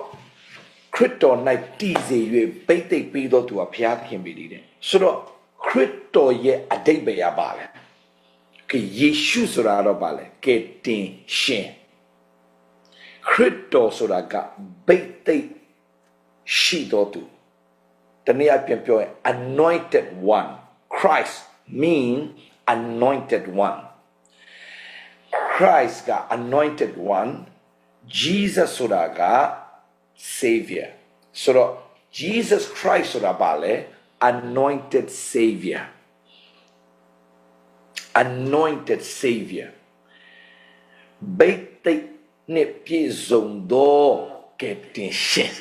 ခရစ်တော်၌တည်စေ၍ဗိသိက်ပြီးတော့သူကဘုရားသခင်ပဲတည်တယ်ဆိုတော့ခရစ်တော်ရဲ့အဓိပ္ပာယ်ပါလဲကယေရှုဆိုတာတော့ပါလဲကဲတင်ရှင်ခရစ်တော်ဆိုတာကဗိသိက်ရှိတော်သူတနည်းအားဖြင့်ပြောရင် anointed one Christ mean anointed one Christ က anointed one Jesus ဆိုတာက savior ဆိုတော့ Jesus Christ ဆိုတာပါလေ anointed savior anointed savior ဗိသိက်နဲ့ပြည့်စုံသောကယ်တင်ရှင်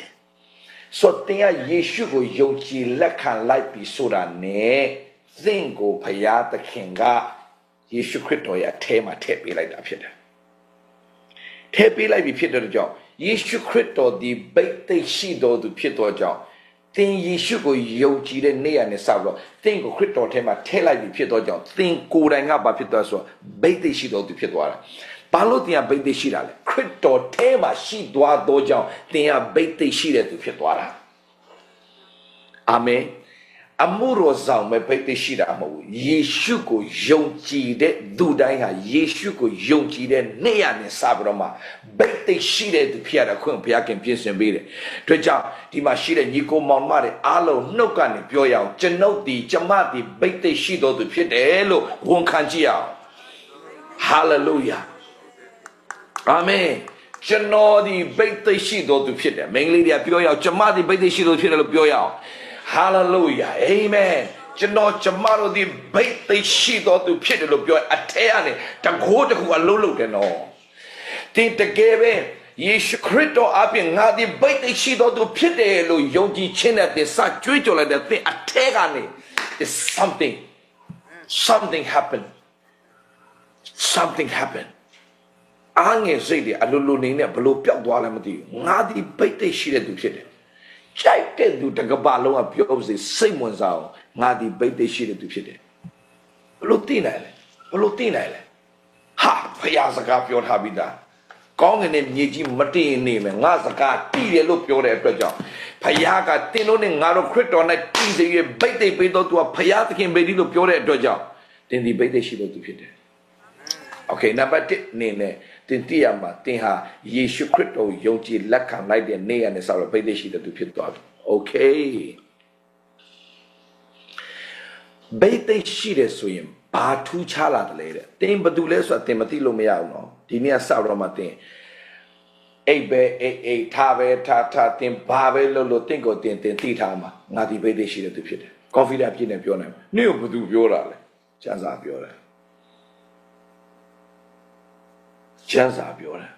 ဆိုတော့ယေရှုကိုယုံကြည်လက်ခံလိုက်ပြီဆိုတာနဲ့သင်ကိုဘုရားသခင်ကယေရှုခရစ်တော်ရဲ့အထဲမှာထည့်ပေးလိုက်တာဖြစ်တယ်ထည့်ပေးလိုက်ပြီဖြစ်တဲ့ကြောင့်ယေရှုခရစ်တော်ဒီဗိသိက်ရှိတော်သူဖြစ်တော်ကြောင့်သင်ယေရှုကိုယုံကြည်တဲ့နေ့ရက်နဲ့စပြီးတော့သင်ကိုခရစ်တော်ထဲမှာထည့်လိုက်ပြီဖြစ်တော်ကြောင့်သင်ကိုယ်တိုင်ကဘာဖြစ်သွားဆိုဗိသိက်ရှိတော်သူဖြစ်သွားတာဘာလို့တင်ကဗိသိက်ရှိတာလဲခရစ်တော်ထဲမှာရှိသွားသောကြောင့်တင်ကဗိသိက်ရှိတဲ့သူဖြစ်သွားတာအာမင်အမှုတော်ဆောင်မဲ့ဗိသိက်ရှိတာမဟုတ်ဘူးယေရှုကိုယုံကြည်တဲ့သူတိုင်းဟာယေရှုကိုယုံကြည်တဲ့နေ့ရက်နဲ့စပြီးတော့မှဗိသိက်ရှိတဲ့သူဖြစ်ရတာခွင့်ဘုရားခင်ပြင်ဆင်ပေးတယ်တို့ကြောင့်ဒီမှာရှိတဲ့ညီကိုမောင်မတွေအားလုံးနှုတ်ကနေပြောရအောင်ကျွန်ုပ်ဒီကျမဒီဗိသိက်ရှိတော်သူဖြစ်တယ်လို့ဝန်ခံကြည့်အောင်ဟာလေလုယာအာမင်ကျွန်တော်ဒီဗိသိက်ရှိတော်သူဖြစ်တယ်မိန်းကလေးတွေကပြောရအောင်ကျမဒီဗိသိက်ရှိတော်ဖြစ်တယ်လို့ပြောရအောင်ဟာလေလုယာအာမင်ကျွန်တော်ကျမတို့ဒီဗိသိက်ရှိတော်သူဖြစ်တယ်လို့ပြောအထဲကနေတကိုးတခုအလုံးလုံးတယ်နော်တင်တကယ်ပဲယေရှုခရစ်တော်အပြင်ငါဒီဗိသိက်ရှိတော်သူဖြစ်တယ်လို့ယုံကြည်ခြင်းနဲ့စကြွေးကြော်လိုက်တဲ့သင်အထဲကနေ is something happenedအားငယ်စိတ်တွေအလိုလိုနေနဲ့ဘလို့ပျောက်သွားလဲမသိဘူးငါဒီဗိသိက်ရှိတဲ့သူဖြစ်တယ်ကြိုက်တဲ့သူတကဘာလုံးကပြောစေစိတ်ဝင်စားအောင်ငါဒီဗိသိက်ရှိတဲ့သူဖြစ်တယ်ဘလို့သိနိုင်လဲဟာဖျားစကားပြောထားပြီးသားကောင်းငင်နဲ့မြေကြီးမတည်နေမယ်ငါစကားတည်တယ်လို့ပြောတဲ့အတွက်ကြောင့်ဖျားကတင်းလို့နဲ့ငါတို့ခရစ်တော်နဲ့တည်စေရဗိသိက်ပေးတော့သူကဖျားသခင်ပဲဒီလို့ပြောတဲ့အတွက်ကြောင့်တင်းဒီဗိသိက်ရှိတဲ့သူဖြစ်တယ်Okay, number 1နေနဲ့တင်တိရမှာတင်ဟာယေရှုခရစ်တော်ယုံကြည်လက်ခံလိုက်တဲ့နေ့ရက်နဲ့ဆိုတော့ဗိသိက်ရှိတဲ့သူဖြစ်သွားပြီ Okay ဗိသိက်ရှိတဲ့ဆိုရင်ဘာထူးခြားလာတယ်လဲတဲ့တင်ဘာတူလဲဆိုတာတင်မသိလို့မရဘူးနော်ဒီနေ့ကစတော့မှတင်အိတ်ပဲအိတ်ထားပဲထားတင်ဘာပဲလို့တင့်ကိုတင်သိထားမှာငါဒီဗိသိက်ရှိတဲ့သူဖြစ်တယ် confidence ပြည့်နေပြောနိုင်မှာနေ့ကဘာတူပြောတာလဲကျမ်းစာပြောတယ်ကျမ်းစာပြောတယ်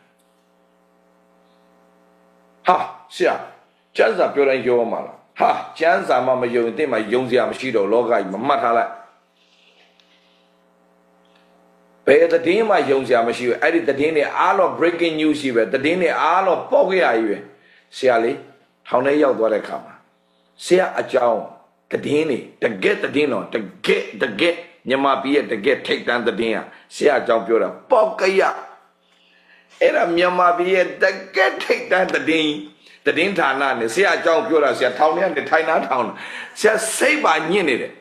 ဟာဆရာကျမ်းစာပြောတိုင်းယုံမှာလားဟာကျမ်းစာမှမယုံရင်တင့်မှာယုံစရာမရှိတော့လောကကြီးမမှတ်ထားလိုက်ဘယ်သတင်းမှယုံစရာမရှိဘူးအဲ့ဒီသတင်းတွေအားလုံး breaking news ရှိပဲသတင်းတွေအားလုံးပေါက်ခဲ့ရကြီးပဲဆရာလေးထောင်ထဲရောက်သွားတဲ့ခါမှာဆရာအကြောင်းသတင်းတွေတကယ်သတင်းတော့တကယ်မြန်မာပြည်ရဲ့တကယ်ထိတ်တန်းသတင်းอ่ะဆရာအကြောင်းပြောတာပေါက်ကြရအဲ့ဒါမြန်မာပြည်ရဲ့တကယ်ထိတ်တန်းသတင်းဌာနနဲ့ဆရာအကြောင်းပြောတာဆရာထောင်ထဲကနေထိုင်နာထောင်ဆရာစိတ်ပါညစ်နေတယ်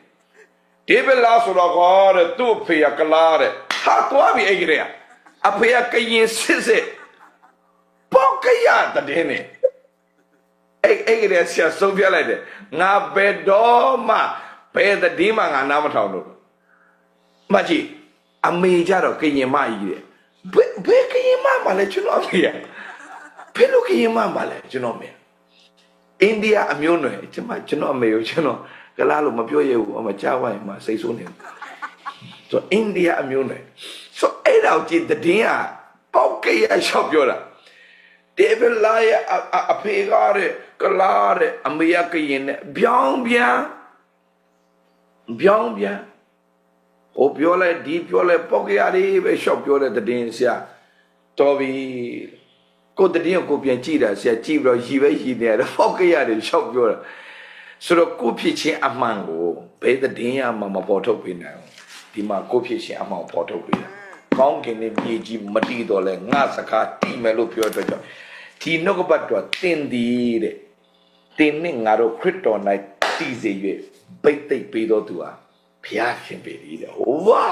ဒီဘလာဆိုတော့ခေါ်တဲ့သူ့ဖေကလာတဲ့ဟာသွားပြီအဲ့ဒီကအဖေကရင်စစ်ပေါက်ကြရသတင်းနဲ့အဲ့ဒီဆရာဆုံးပြလိုက်တယ်ငါဘယ်တော့မှဘယ်သတင်းမှငါနားမထောင်လို့မကြီးအမေကြတော့ကရင်မကြီးတဲ့ဘယ်ကရင်မလဲကျွန်တော်မေးရဘယ်လိုကရင်မလဲကျွန်တော်မေးအိန္ဒိယအမျိုးနွယ်ကျွန်တော်မေးကိုကျွန်တော်ကလားလို့မပြောရဘူးအမကြားဝိုင်းမှာစိတ်ဆိုးနေတယ်ဆိုအိန္ဒိယအမျိုးနွယ်ဆိုအဲ့တော့ကြည်တည်င်းပေါက်ကြရရှောက်ပြောတာတေဘလာရအဖေကားတဲ့ကလားတဲ့အမေကရင်နဲ့ပြောင်းပြန်ဟိုပြောလိုက်ဒီပြောလိုက်ပေါက်ကြရတယ်ပဲရှောက်ပြောတဲ့တည်င်းဆရာတော်ပြီကိုတည်င်းကိုပြန်ကြည့်တာဆရာကြည့်ပြီးတော့ရည်နေတယ်ပေါက်ကြရတယ်ရှောက်ပြောတာဆိုတော့ကိုဖြစ်ချင်းအမှန်ကိုဘယ်တည်င်းမှမပေါ်ထုတ်ပေးနိုင်ဘူးဒီမှာကိုဖြစ်ချင်းအမှန်ပေါ်ထုတ်ပေးတာကောင်းကင်နဲ့မြေကြီးမတီးတော့လဲငါစကားတီးမယ်လို့ပြောတော့ကြောင့် ဒီနှုတ်ကပတ်တော်တင်သည်တဲ့တင်နဲ့ငါတို့ခရစ်တော်၌တည်စေ၍ဘိတ်သိက်ပေးတော်သူဟာဘုရားရှင်ပေသည်တဲ့ဝေါ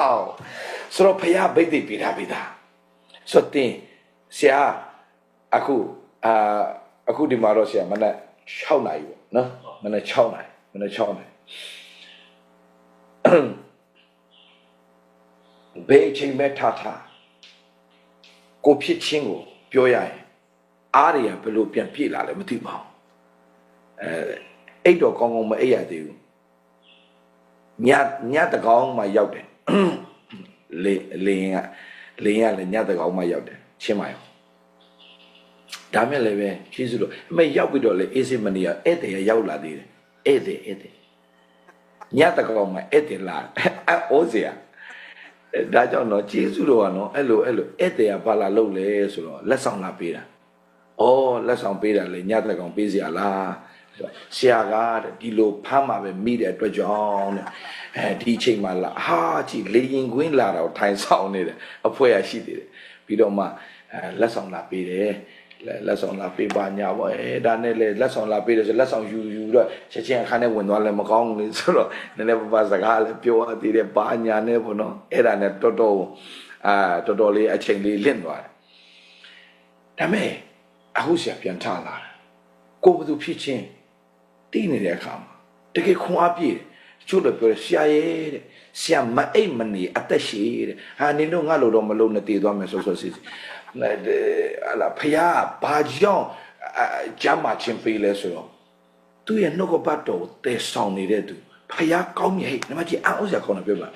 ဆိုတော့ဘုရားဘိတ်သိက်ပေးတာပေးတာဆိုတင်ဆရာအခုဒီမှာတော့ဆရာမနက်6နာရီပေါ့နော်မနက်6နာရီဘယ်ချိန်မဲ့ထားကိုဖြစ်ချင်းကိုပြောရရင်အားရဘယ်လိုပြန်ပြေးလာလဲမသိပါဘူးအိတ်တော့ကောင်းကောင်းမအိပ်ရသေးဘူးညတကောင်မှရောက်တယ်လေရင်ကလည်းညတကောင်မှရောက်တယ်ချင်းမရောဒါမဲ့လည်းပဲကျေးဇူးတော်အမေရောက်ပြီးတော့လေအေးစိမနီဧည့်သည်ရောက်လာသေးတယ်ဧည့်သည်ညတကောင်မှဧည့်သည်လာအိုးစရာဒါကြောင့်တော့ကျေးဇူးတော်ကနော်အဲ့လိုဧည့်သည်ကဘာလာလုပ်လဲဆိုတော့လက်ဆောင်လာပေးတာဩလက်ဆောင်ပေးတာလေညတကောင်ပေးစရာလားဆရာကဒီလိုဖမ်းမှာပဲမိတဲ့အတွက်ကြောင့်ဒီချိန်မှာလာဟာကြည့်လေရင်ကွင်းလာတော့ထိုင်ဆောင်နေတယ်အဖွဲရရှိသေးတယ်ပြီးတော့မှလက်ဆောင်လာပေးတယ်လက်ဆောင်လာပေးပါညာပေါ့ဒါနဲ့လေလက်ဆောင်လာပေးတယ်ဆိုလက်ဆောင်ယူတော့ချက်ချင်းအခါနဲ့ဝင်သွားလဲမကောင်းဘူးလေဆိုတော့နည်းနည်းပါစကားလည်းပြောရသေးတယ်ပါညာနဲ့ပေါ့နော်အဲ့ဒါနဲ့တော်တော်လေးအချိန်လေးလင့်သွားတယ်ဒါမဲ့အခုဆရာပြန်ထလာတယ်ကိုဘသူဖြစ်ချင်းတီးနေတဲ့အခါမှာတကယ်ခွန်အားပြည့်ချို့လည်းပြောဆရာရဲ့တဲ့ဆရာမအိတ်မနေအသက်ရှိတဲ့ဟာနင်တို့ငါလိုတော့မလုံးနဲ့တည်သွားမယ်ဆိုစီအလားဖယားဘာကြောင့်ဂျမ်းမာချင်းပေးလဲဆိုတော့သူရဲ့နှုတ်ကပတ်တော်တဲဆောင်နေတဲ့သူဖယားကောင်းမြတ်ဟဲ့နမကြီးအောက်စရာကောင်းတယ်ပြောပါ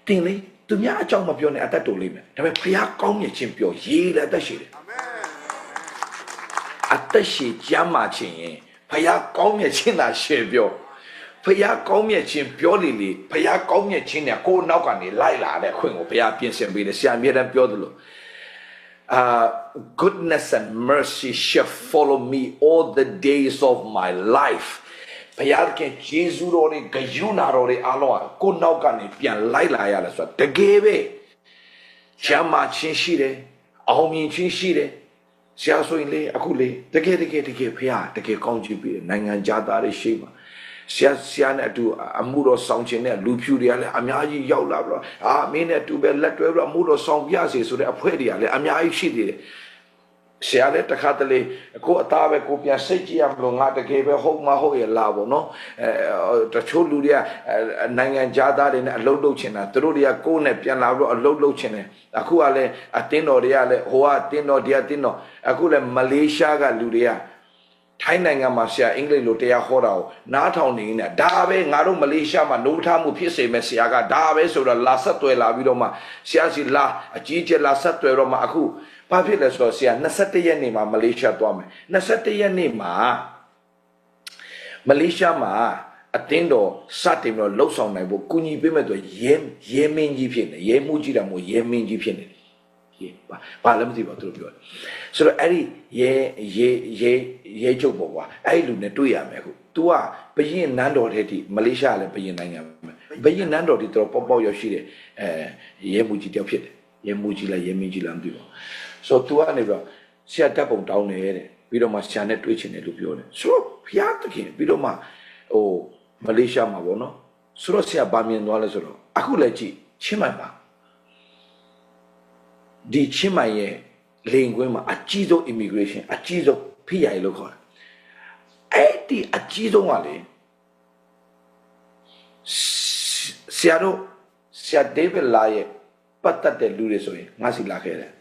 တင်လေသူများအကြောင်းမပြောနဲ့အသက်တူလိမ့်မယ်ဒါပေမဲ့ဖယားကောင်းမြတ်ချင်းပြောရေးလည်းအသက်ရှိတယ်အာမင်အသက်ရှိဂျမ်းမာချင်းရင်ဖယားကောင်းမြတ်ချင်းသာရှေ့ပြောဖယားကောင်းမြတ်ချင်းပြောလေဖယားကောင်းမြတ်ချင်းနဲ့ကိုယ်နောက်ကနေလိုက်လာတဲ့အခွင့်ကိုဖယားပြင်ဆင်ပေးတယ်ဆရာအမြဲတမ်းပြောသလိုgoodness and mercy shall follow me all the days of my life ဘုရားကဂျေဇုတော်တွေဂယုဏတော်တွေအားလုံးကိုနောက်ကနေပြန်လိုက်လာရတယ်ဆိုတာတကယ်ပဲချမ်းသာခြင်းရှိတယ်အောင်မြင်ခြင်းရှိတယ်ဆရာဆိုရင်လေအခုလေတကယ်ဘုရားတကယ်ကောင်းချီးပေးတယ်နိုင်ငံသားတွေရှိမှာဆရာနဲ့အတူအမှုတော်ဆောင်ခြင်းနဲ့လူဖြူတွေကလည်းအများကြီးရောက်လာပြီးတော့မင်းနဲ့အတူပဲလက်တွဲပြီးတော့အမှုတော်ဆောင်ပြစေဆိုတဲ့အဖွဲတွေကလည်းအများကြီးရှိသေးတယ်ဆရာလည်းတခါတလေကိုအသားပဲကိုပြန်စိတ်ကြည့်ရမလို့ငါတကယ်ပဲဟုတ်မဟုတ်ရလားပေါ့နော်တချို့လူတွေကနိုင်ငံသားတွေနဲ့အလုပ်လုပ်ချင်တာသူတို့တွေကကိုယ်နဲ့ပြန်လာပြီးတော့အလုပ်လုပ်ချင်တယ်အခုကလည်းအတင်းတော်တွေကလည်းဟိုကအတင်းတော်တရားတင်းတော်အခုလည်းမလေးရှားကလူတွေကထိုင်းနိုင်ငံမှာဆရာအင်္ဂလိပ်လိုတရားဟောတာကိုနားထောင်နေနေဒါပဲငါတို့မလေးရှားမှာနိုးထားမှုဖြစ်စေမဲ့ဆရာကဒါပဲဆိုတော့လာဆက်သွယ်လာပြီးတော့မှဆရာစီလာအကြီးကျယ်လာဆက်သွယ်တော့မှအခုဘာဖြစ်လဲဆိုတော့ဆရာ21ရက်နေ့မှာမလေးရှားသွားမယ်21ရက်နေ့မှာမလေးရှားမှာအတင်းတော်စတင်ပြီးတော့လှုပ်ဆောင်နိုင်ဖို့ကုညီပေးမဲ့တော့ရဲမင်းကြီးဖြစ်နေရဲမှုကြီးတာမို့ရဲမင်းကြီးဖြစ်နေတယ်ဘာလည်းမသိပါသူတို့ပြောတယ်ဆိုတော့အဲ့ဒီရဲချုပ်ပေါ့ကွာအဲ့ဒီလူနဲ့တွေ့ရမယ်အခု तू ကဘရင်နန်းတော်တဲ့ဒီမလေးရှားလည်းဘရင်နိုင်ငံဘရင်နန်းတော်ဒီတော့ပေါ့ရောက်ရှိတယ်ရဲမှုကြီးတယောက်ဖြစ်တယ်ရဲမှုကြီးလားရဲမင်းကြီးလားမသိပါဆိုတော့ तू ကနေပြီးတော့ဆရာတက်ပုံတောင်းတယ်တဲ့ပြီးတော့မှဆရာနဲ့တွေ့ချင်တယ်လို့ပြောတယ်ဆိုတော့ဖျားတခင်ပြီးတော့မှမလေးရှားမှာပေါ့နော်ဆိုတော့ဆရာဗာမြင်သွားလဲဆိုတော့အခုလည်းကြည့်ချင်းမိုင်ပါဒီချင်းမိုင်ရဲ့လိန်ကွင်းမှာအကြီးဆုံး immigration အကြီးဆုံးဖိရိုင်လို့ခေါ်တယ်အဲ့ဒီအကြီးဆုံးကလေဆရာဒေးဗစ်လာရဲ့ပတ်သက်တဲ့လူတွေဆိုရင်ငါစီလာခဲ့တယ်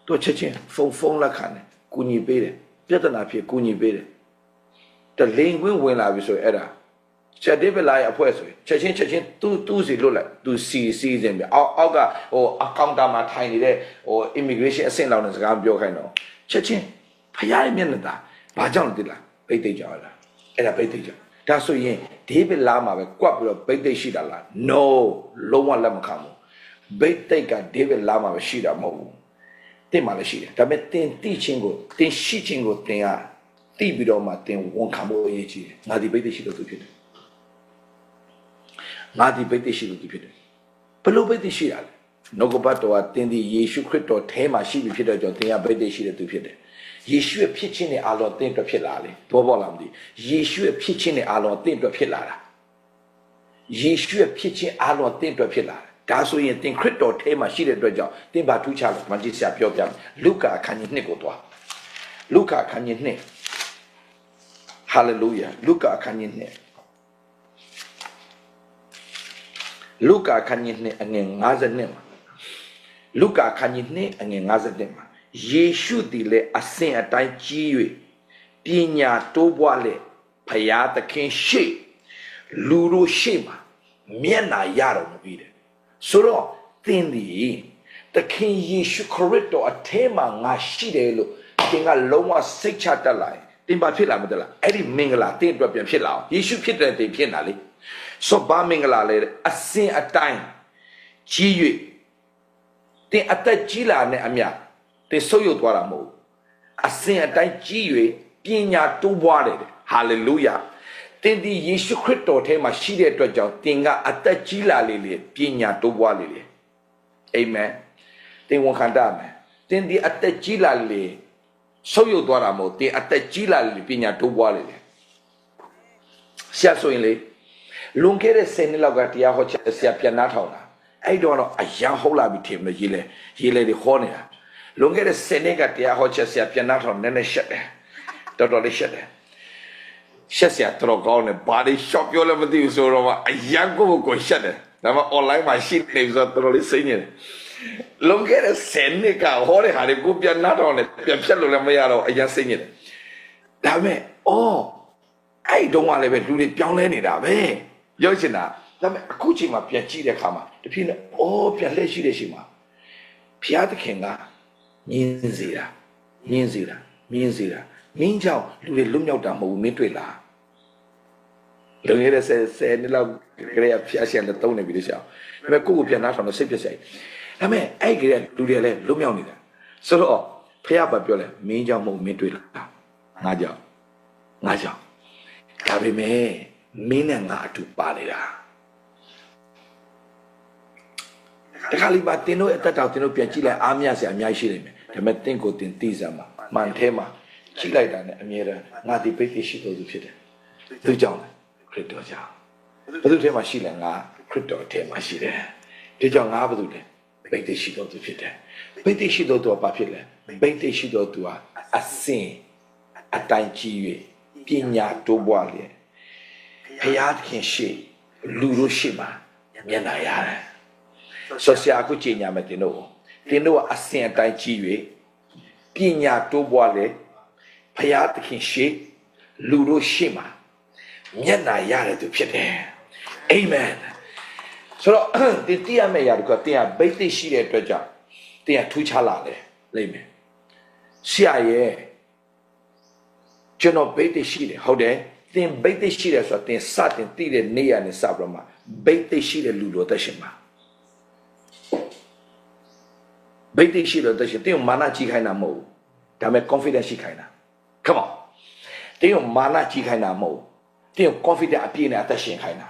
သူချက်ချင်းဖုန်းလက်ခံတယ်ကူညီပေးတယ်ပြဿနာဖြစ်ကူညီပေးတယ်တလိန်ကွင်းဝင်လာပြီဆိုရင်အဲ့ဒါဆရာဒေးဗစ်လာရဲ့အဖွဲ့ဆိုရင်ချက်ချင်းသူ့စီလွတ်လိုက်သူစီစဉ်ပြီအောက်ကအကောင့်တာမှာထိုင်နေတဲ့immigration အဆင့်လောက်နဲ့စကားပြောခိုင်းတော့ချက်ချင်းဖျားရဲ့မျက်နှာသာဘာကြောင့်လဲသိလားဘိတ်သိက်ကြောင်လားအဲ့ဒါဘိတ်သိက်ကြောင်ဒါဆိုရင်ဒေးဗစ်လာမှာပဲကွက်ပြီးတော့ဘိတ်သိက်ရှိတာလား no လုံးဝလက်မခံဘူးဘိတ်သိက်ကဒေးဗစ်လာမှာပဲရှိတာမဟုတ်ဘူးတင်မှာလည်းရှိတယ်ဒါပေမဲ့တင်တိချင်းကိုတင်ရှိချင်းကိုတင်ရတိပြီးတော့မှတင်ဝန်ခံဖို့အရေးကြီးတယ်ငါဒီဘိတ်သိက်ရှိလို့သူဖြစ်တယ်ငါဒီဘိတ်သိက်ရှိလို့သူဖြစ်တယ်ဘလို့ဘိတ်သိက်ရှိတာလဲနှုတ်ကပတ်တော်ကတင်ဒီယေရှုခရစ်တော်ထဲမှာရှိပြီဖြစ်တဲ့ကြောင့်တင်ရဘိတ်သိက်ရှိတဲ့သူဖြစ်တယ် ယေရှုရဲ့ဖြစ်ခြင်းနဲ့အာလောတင်းအတွက်ဖြစ်လာလေဘောပေါ်လာမသိယေရှုရဲ့ဖြစ်ခြင်းနဲ့အာလောတင်းအတွက်ဖြစ်လာတာယေရှုရဲ့ဖြစ်ခြင်းအာလောတင်းအတွက်ဖြစ်လာတာဒါဆိုရင်သင်ခရစ်တော်ထဲမှာရှိတဲ့အတွက်ကြောင့်သင်ဘာထူးခြားလဲမကြည့်ဆရာပြောပြမယ်လုကာအခန်းကြီး2ကိုသွားလုကာအခန်းကြီး2ဟာလေလုယာလုကာအခန်းကြီး2လုကာအခန်းကြီး2အငယ်52မှာလုကာအခန်းကြီး2အငယ်52မှာယေရှုသည်လည်းအစဉ်အတိုင်းကြီး၍ပညာတိုးပွားလေဖယားသခင်ရှိလူတို့ရှိမှာမျက်နာရတော်မူ၏တဲ့ဆိုတော့သင်ဒီသခင်ယေရှုခရစ်တော်အထဲမှာငါရှိတယ်လို့သင်ကလုံးဝစိတ်ချတတ်လာရင်သင်ဘာဖြစ်လာမသိလားအဲ့ဒီမင်္ဂလာသင်အတွက်ပြန်ဖြစ်လာအောင်ယေရှုဖြစ်တဲ့သင်ဖြစ်လာလေဆိုဘာမင်္ဂလာလဲအစဉ်အတိုင်းကြီး၍သင်အသက်ကြီးလာတဲ့အမြတ်သင်ဆုပ်ယုပ်သွားတာမဟုတ်အစဉ်အတိုင်းကြီး၍ပညာတိုးပွားတယ်ဟာလေလုယာသင်ဒီယေရှုခရစ်တော်ထဲမှာရှိတဲ့အတွက်ကြောင့်သင်ကအသက်ကြီးလာလေပညာတိုးပွားလေအာမင်သင်ဝန်ခံတတ်မယ်သင်ဒီအသက်ကြီးလာလေဆုပ်ယုပ်သွားတာမဟုတ်သင်အသက်ကြီးလာလေပညာတိုးပွားလေဆရာဆိုရင်လေလွန်ခဲ့တဲ့10နှစ်လောက်ကတရားဟောချက်ဆရာပြန်နားထောင်တာအဲ့တော့အရန်ဟုတ်လာပြီထင်တယ်ရေးလေတွေခေါ်နေတာလွန်ခဲ့တဲ့10နှစ်ကတရားဟောချက်ဆရာပြန်နားထောင်နည်းနည်းရှက်တယ်တော်တော်လေးရှက်တယ်ရှက်ဆရာတော်ကောင်းတယ်ဘာတွေရှော့ပြောလဲမသိဘူးဆိုတော့အရန်ကိုရှက်တယ်ဒါမှ online မှာရှိနေဆိုတော့တော်တော်လေးစိတ်ညစ်တယ်လွန်ခဲ့တဲ့10နှစ်ကဟောတဲ့ဟာတွေကိုပြန်နားထောင်တယ်ပြန်ဖြတ်လို့လည်းမရတော့အရန်စိတ်ညစ်တယ်ဒါပေမဲ့အဲ့တုန်းကလည်းပဲလူတွေပြောင်းလဲနေတာပဲပြောချင်တာဒါပေမဲ့အခုချိန်မှာပြန်ကြည့်တဲ့အခါမှာတဖြည်းနဲ့ပြန်လှည့်ရှိတဲ့ချိန်မှာဘုရားသခင်ကမြင်စေတာမင်းကြောင့်လူတွေလွတ်မြောက်တာမဟုတ်ဘူးမင်းတွေ့လားလွန်ခဲ့တဲ့10နှစ်လောက်ကလေးကဖျားရှန်လည်းတုံးနေပြီလို့ရှောင်းဒါပေမဲ့ကိုယ့်ကိုပြန်လာဆောင်တော့စိတ်ပြတ်ဆိုင်ဒါပေမဲ့အဲ့ကလေးလူတွေလည်းလွတ်မြောက်နေတာဆိုတော့ဖျားပါပြောလဲမင်းကြောင့်မဟုတ်မင်းတွေ့လားငါကြောင့်ဒါပေမဲ့မင်းနဲ့ငါအတူပါနေတာတခါလေးပါတင်တို့အသက်တောင်တင်တို့ပြန်ကြည့်လိုက်အားမရစရာအများကြီးရှိနေမယ်ဒါပေမဲ့တင့်ကိုတင်သိစမ်းမှာမှန်ထဲမှာကြည့်လိုက်တာနဲ့အမြဲတမ်းငါဒီပိတ်သိရှိတော်သူဖြစ်တယ်သူကြောင့်ခရစ်တော်ကြောင့်ဘယ်သူထဲမှာရှိလဲငါခရစ်တော်ထဲမှာရှိတယ်ဒီကြောင့်ငါဘယ်သူလဲပိတ်သိရှိတော်သူဖြစ်တယ်ပိတ်သိရှိတော်သူကဘာဖြစ်လဲပိတ်သိရှိတော်သူကအစဉ်အတိုင်းကြီး၍ပညာတိုးပွားလျက်ဘုရားသခင်ရှိလူတို့ရှိမှာမျက်နှာရတယ်ဆိုဆရာအခုကြည်ညာမယ်တင်တို့ကအစဉ်အတိုင်းကြီး၍ပညာတိုးပွားလေဘုရားသခင်ရှိလူတို့ရှိမှာမျက်နှာရတယ်သူဖြစ်တယ်အာမင်ဆိုတော့ဒီတရားမဲ့ရာတကတရားဘိတ်သိရှိတဲ့အတွက်ကြောင့်တရားထူးခြားလာတယ်လိမ့်မယ်ဆရာရဲ့ကျွန်တော်ဘိတ်သိရှိတယ်ဟုတ်တယ်သင်ဘိတ်သိရှိတယ်ဆိုတော့သင်စတင်သိတဲ့နေရာနဲ့စပြီးတော့မှဘိတ်သိရှိတဲ့လူတို့သက်ရှင်မှာဘိတ်သိရှိတဲ့သက်ရှင်သင်မာနကြီးခိုင်းတာမဟုတ်ဘူးဒါပေမဲ့ confidence ရှိခိုင်းတာ come on သင်မာနကြီးခိုင်းတာမဟုတ်ဘူးသင် confidence အပြည့်နဲ့အသက်ရှင်ခိုင်းတာ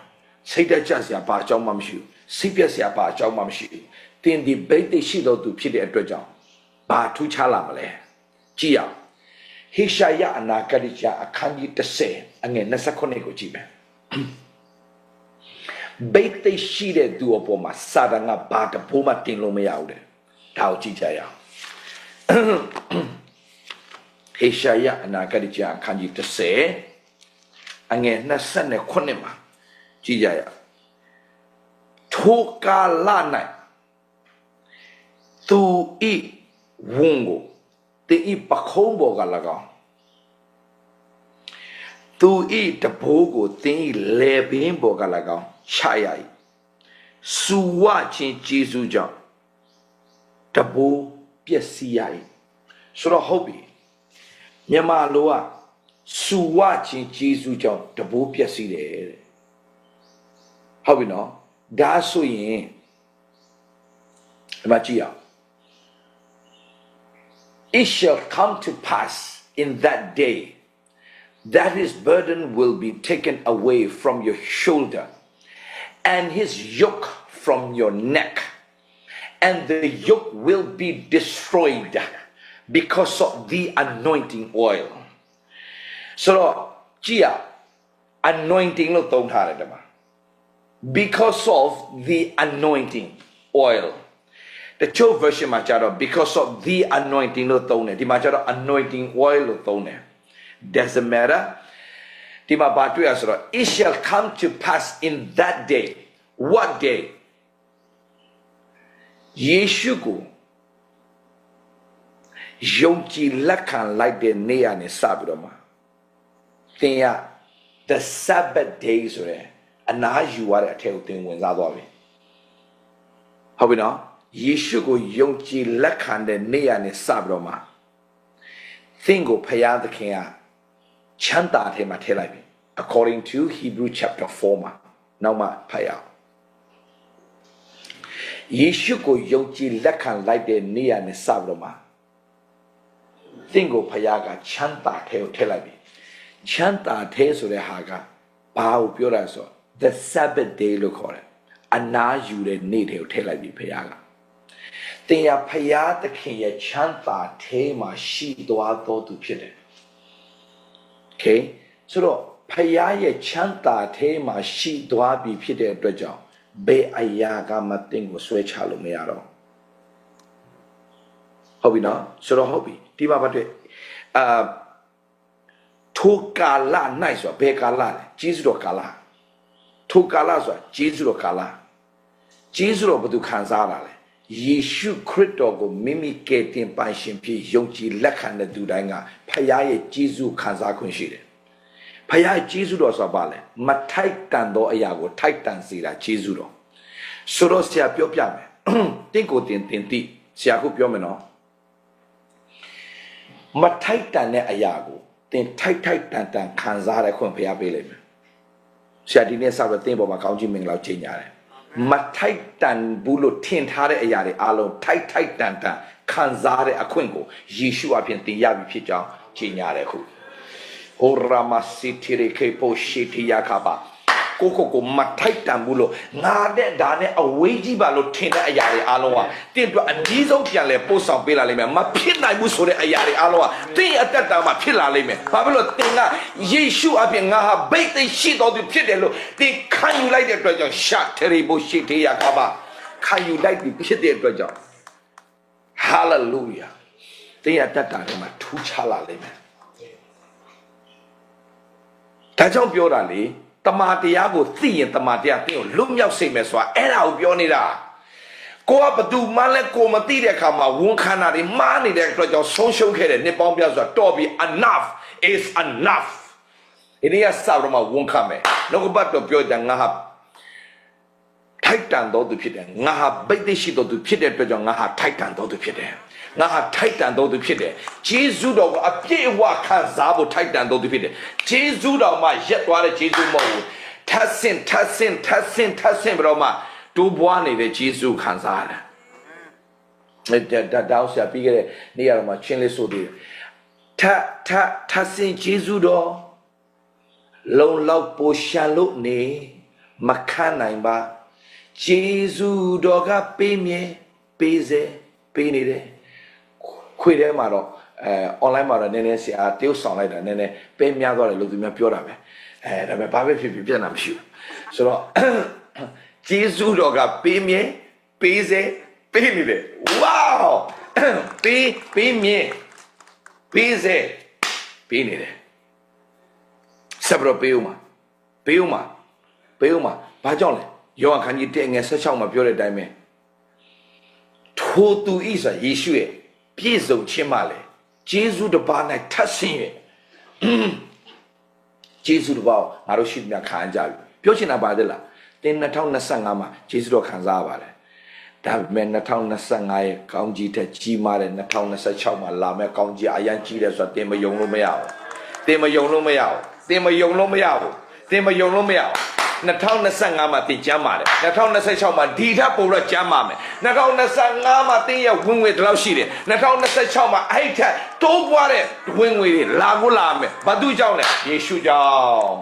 စိတ်တကြစရာဘာအကြောင်းမှမရှိဘူးစိတ်ပြက်စရာဘာအကြောင်းမှမရှိဘူးသင်ဒီဘိတ်သိရှိတော်သူဖြစ်တဲ့အတွက်ကြောင့်ဘာထူးခြားလာမလဲကြည့်အောင်ဟေရှာယအနာဂတ်ကျမ်းအခန်းကြီး10အငယ်29ကိုကြည့်မယ်ဘိတ်သိရှိတဲ့သူအပေါ်မှာစာတန်ကဘာတဘိုးမှတင်လို့မရဘူးတဲ့ဒါကိုကြည့်ကြရအောင်ဟေရှာယအနာဂတ်ကျမ်းအခန်းကြီး10အငယ်29မှာကြည့်ကြရအောင်ထိုကာလ၌သူဤဝုံကိုတေဤပခုံးပေါ်က၎င်းသူဤတဘိုးကိုတင်းဤလေပင်ပေါ်က၎င်းချရ၏စူဝချင်းကျေးဇူးကြောင့်တဘိုးပျက်စီးရ၏ဆိုတော့ဟုတ်ပြီမြန်မာလိုကစူဝချင်းကျေးဇူးကြောင့်တဘိုးပျက်စီးတယ်တဲ့ဟုတ်ပြီနော်ဒါဆိုရင်ဒီမှာကြည့်အောင်It shall come to pass in that day that his burden will be taken away from your shoulder and his yoke from your neck, and the yoke will be destroyed because of the anointing oil. So, Gia, anointing lo tong thare dama. Because of the anointing oil. The Cho version machado because of the anointing lo tong ne. Di machado anointing oil lo tong ne. Doesn't matter. Di ma batu asro. It shall come to pass in that day. What day? Yeshu ko yong chi lakhan like the neya ne sabidoma. Thenya the Sabbath days re ana yu wa de atheu tin win sa twa bi. Hout bi no? Yeshu ko yong chi lakhan de neya ne sabidoma. Thing ko phaya thakhin ya chant ta the ma the lai bi. According to Hebrew chapter 4 ma. Now ma phaya. Yeshu ko yong chi lakhan like the neya ne sabidoma. Thing ko phaya ka chant ta the ko the lai bi. Chanta the so the haga bao pyo ra so the Sabbath day lo khor it ana yu de nay the ko the lai bi phaya ka tin ya phaya takhin ye chanta the ma shi twa to tu phit de okay so do phaya ye chanta the ma shi twa bi phit de atwat jaw be aya ka ma tin ko swé cha lo ma ya do hout bi no so do hout bi ti ba ba twet Tukala nice or bekala, Jizro kala. Tukala, Jizro kala. Jizro Budu Kanzara. Yeshu Kritogo mimicating Panshin P. Yonchi Lekan the Dudanga, Payaye Jizu Kanza Kunshide. Paya Jizudo Sabale, Matai Tando Ayago, Titan Zira, Jizudo. Sorosia Piopiame, Tinko Tinti, Siaku Piomeno. Matai Tane Ayago. Then tight tan Kanzara compare Billy. Shadine Sabra Timbo Macounty Minglau Chinyare. Matai tan Bulo Tint Hare Ayari Alo, tight tan Kanzare Aquingo, Yeshua Pinti Yabi Pija, Chinyare. Orama City Kepo Shiti Yakaba. Coco Matai Tambulo, Nade Dane, a wagey balo tina ayari aloa. Tinto a diesel piale post of Bella Lime, Mapina Musore ayari aloa. Think at that time, Pilla Lime, Pablo Tina, Yeshu Abingaha, bait the sheet of the Pidelo. They can you like the treasure? Shot terrible shit Yakaba. Can you like the pit treasure? Hallelujah. They at that time, two chala lime. Tajam Biorali. Tamatia go see and Tamatia, loom your same as well, and I'll be on it. Go up to Maleko Materia Kama, won't canary money that your social care, Nepombias or Toby, enough is enough. It is Saroma won't come. No but to build and Nahab Titan do to pit, Naha bait the sheet to pit it, but Naha Titan do to pit. Naha Titan do to pit. Jesudo a pay walk Zabo Titan do to pit. Jesudo my jet water Jesu mo. Tassin, Roma. Do buoni the Jesu Kanzara. That down shall be near my chinley so dear. Tassin Jesudo. Lone love poshalo ne. Makana ba. Jesu doga pay me. Peze. Penny. Quid maro. Online maro nene si a teo sound like that nene. Pay me a dollar look to me pure. And I'm a baby people, I'm sure. So, Jesus doga pay me, peze, pay me. Wow! Pay me, peze, pay me. Sabro Peuma, Pajole, you can you take a such a pure diamond. Totu is a issue, Piezo Chimale, Jesus the Barna touching it. Jesus bao aroshid na khanja pyo na ba de la tin 2025မှာ Jesus တော့ခံစားပါတယ်ဒါပေမဲ့2025ရဲ့ကောင်းကြီးတဲ့ကြီးမားတဲ့2026မှာလာမဲ့ကောင်းကြီးအရန်ကြီးတယ်ဆိုတော့တင်မယုံလို့မရဘူးတင်မယုံလို့မရဘူး2025မှာတင်ကျမ်းပါတယ်2026မှာဒီထပ်ပို့တော့ကျမ်းပါမယ်2025မှာတင်ရဲ့ဝင်ငွေတလောက်ရှိတယ်2026မှာအဲ့ထက်တိုးပွားတဲ့ဝင်ငွေတွေလာကိုလာမယ်ဘာသူကြောင့်လဲယေရှုကြောင့်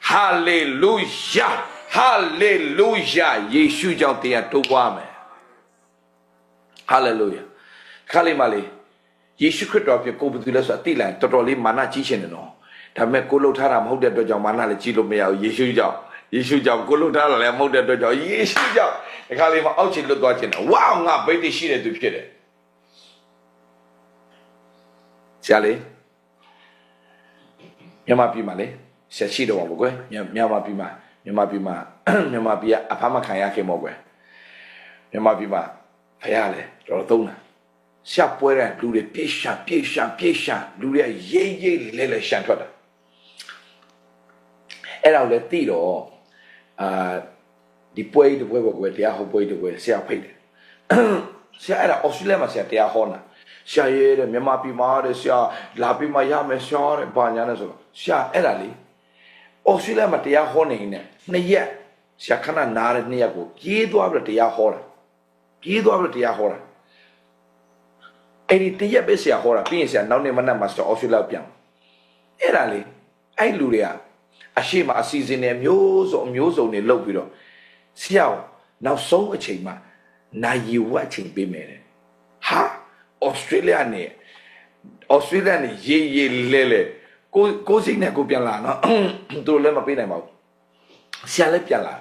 ဟာလေလုယာယေရှုကြောင့်တင်ရတိုးပွားမယ်ဟာလေလုယာခါလေးမလေး ယေရှုခရစ်တော်ဖြစ်ကိုယ်ဘယ်သူလဲဆိုတာသိလိုက်တော်တော်လေးမာနကြီးရှင်တယ်နော်ဒါပေမဲ့ကိုလှုပ်ထားတာမဟုတ်တဲ့အတွက်ကြောင့်မာနလည်းကြီးလို့မရဘူးယေရှုကြောင့်ကိုလှုပ်ထားတာလည်းမဟုတ်တဲ့အတွက်ကြောင့်ယေရှုကြောင့်ဒီခါလေးမှာအောက်ခြေလွတ်သွားခြင်းတယ်ဝါငါဗိတ်တိရှိတဲ့သူဖြစ်တယ်ဆရာလေးမြန်မာပြည်မှာလေဆက်ရှိတော့ပါကွယ်မြန်မာပြည်ကအဖမခံရခင်မို့ကွယ်မြန်မာပြည်မှာဖရလေတော်သုံးတာရှာပွဲတဲ့လူတွေပြေးရှာလူတွေရိတ်လဲရှန်ထွက်တာအဲ့ဒါလည်းသိတော့ဒီပွဲပေါ့ကွယ်တရားဟောပွဲကွယ်ဆရာဖိတ်တယ်ဆရာအဲ့ဒါအော်စတြေးလျမှာဆရာတရားဟောတာဆရာရဲတဲ့မြန်မာပြည်မှာတဲ့ဆရာလာပြီးမှရမယ်ဆရာတဲ့ဘာညာလဲဆိုတော့ဆရာအဲ့ဒါလေအော်စတြေးလျမှာတရားဟောနေနေနှစ်ရက်ဆရာခဏနားတဲ့နှစ်ရက်ကိုပြေးသွားပြီးတရားဟောတာအဲ့ဒီတရက်ပဲဆရာဟောတာပြီးရင်ဆရာနောက်နေ့မနက်မှာဆိုအော်စတြေးလျပြန်အဲ့ဒါလေအဲ့လူတွေကအရှိမအစီအစဉ်တွေမျိုးစုံတွေလုပ်ပြီးတော့ဆရာနောက်ဆုံးအချိန်မှာနိုင်ဝတ်အချိန်ပေးမယ်တဲ့ဟာဩစတြေးလျနဲ့ရေးလဲကိုစိတ်နဲ့ကိုပြန်လာနော်သူတို့လည်းမပေးနိုင်ပါဘူးဆရာလည်းပြန်လာ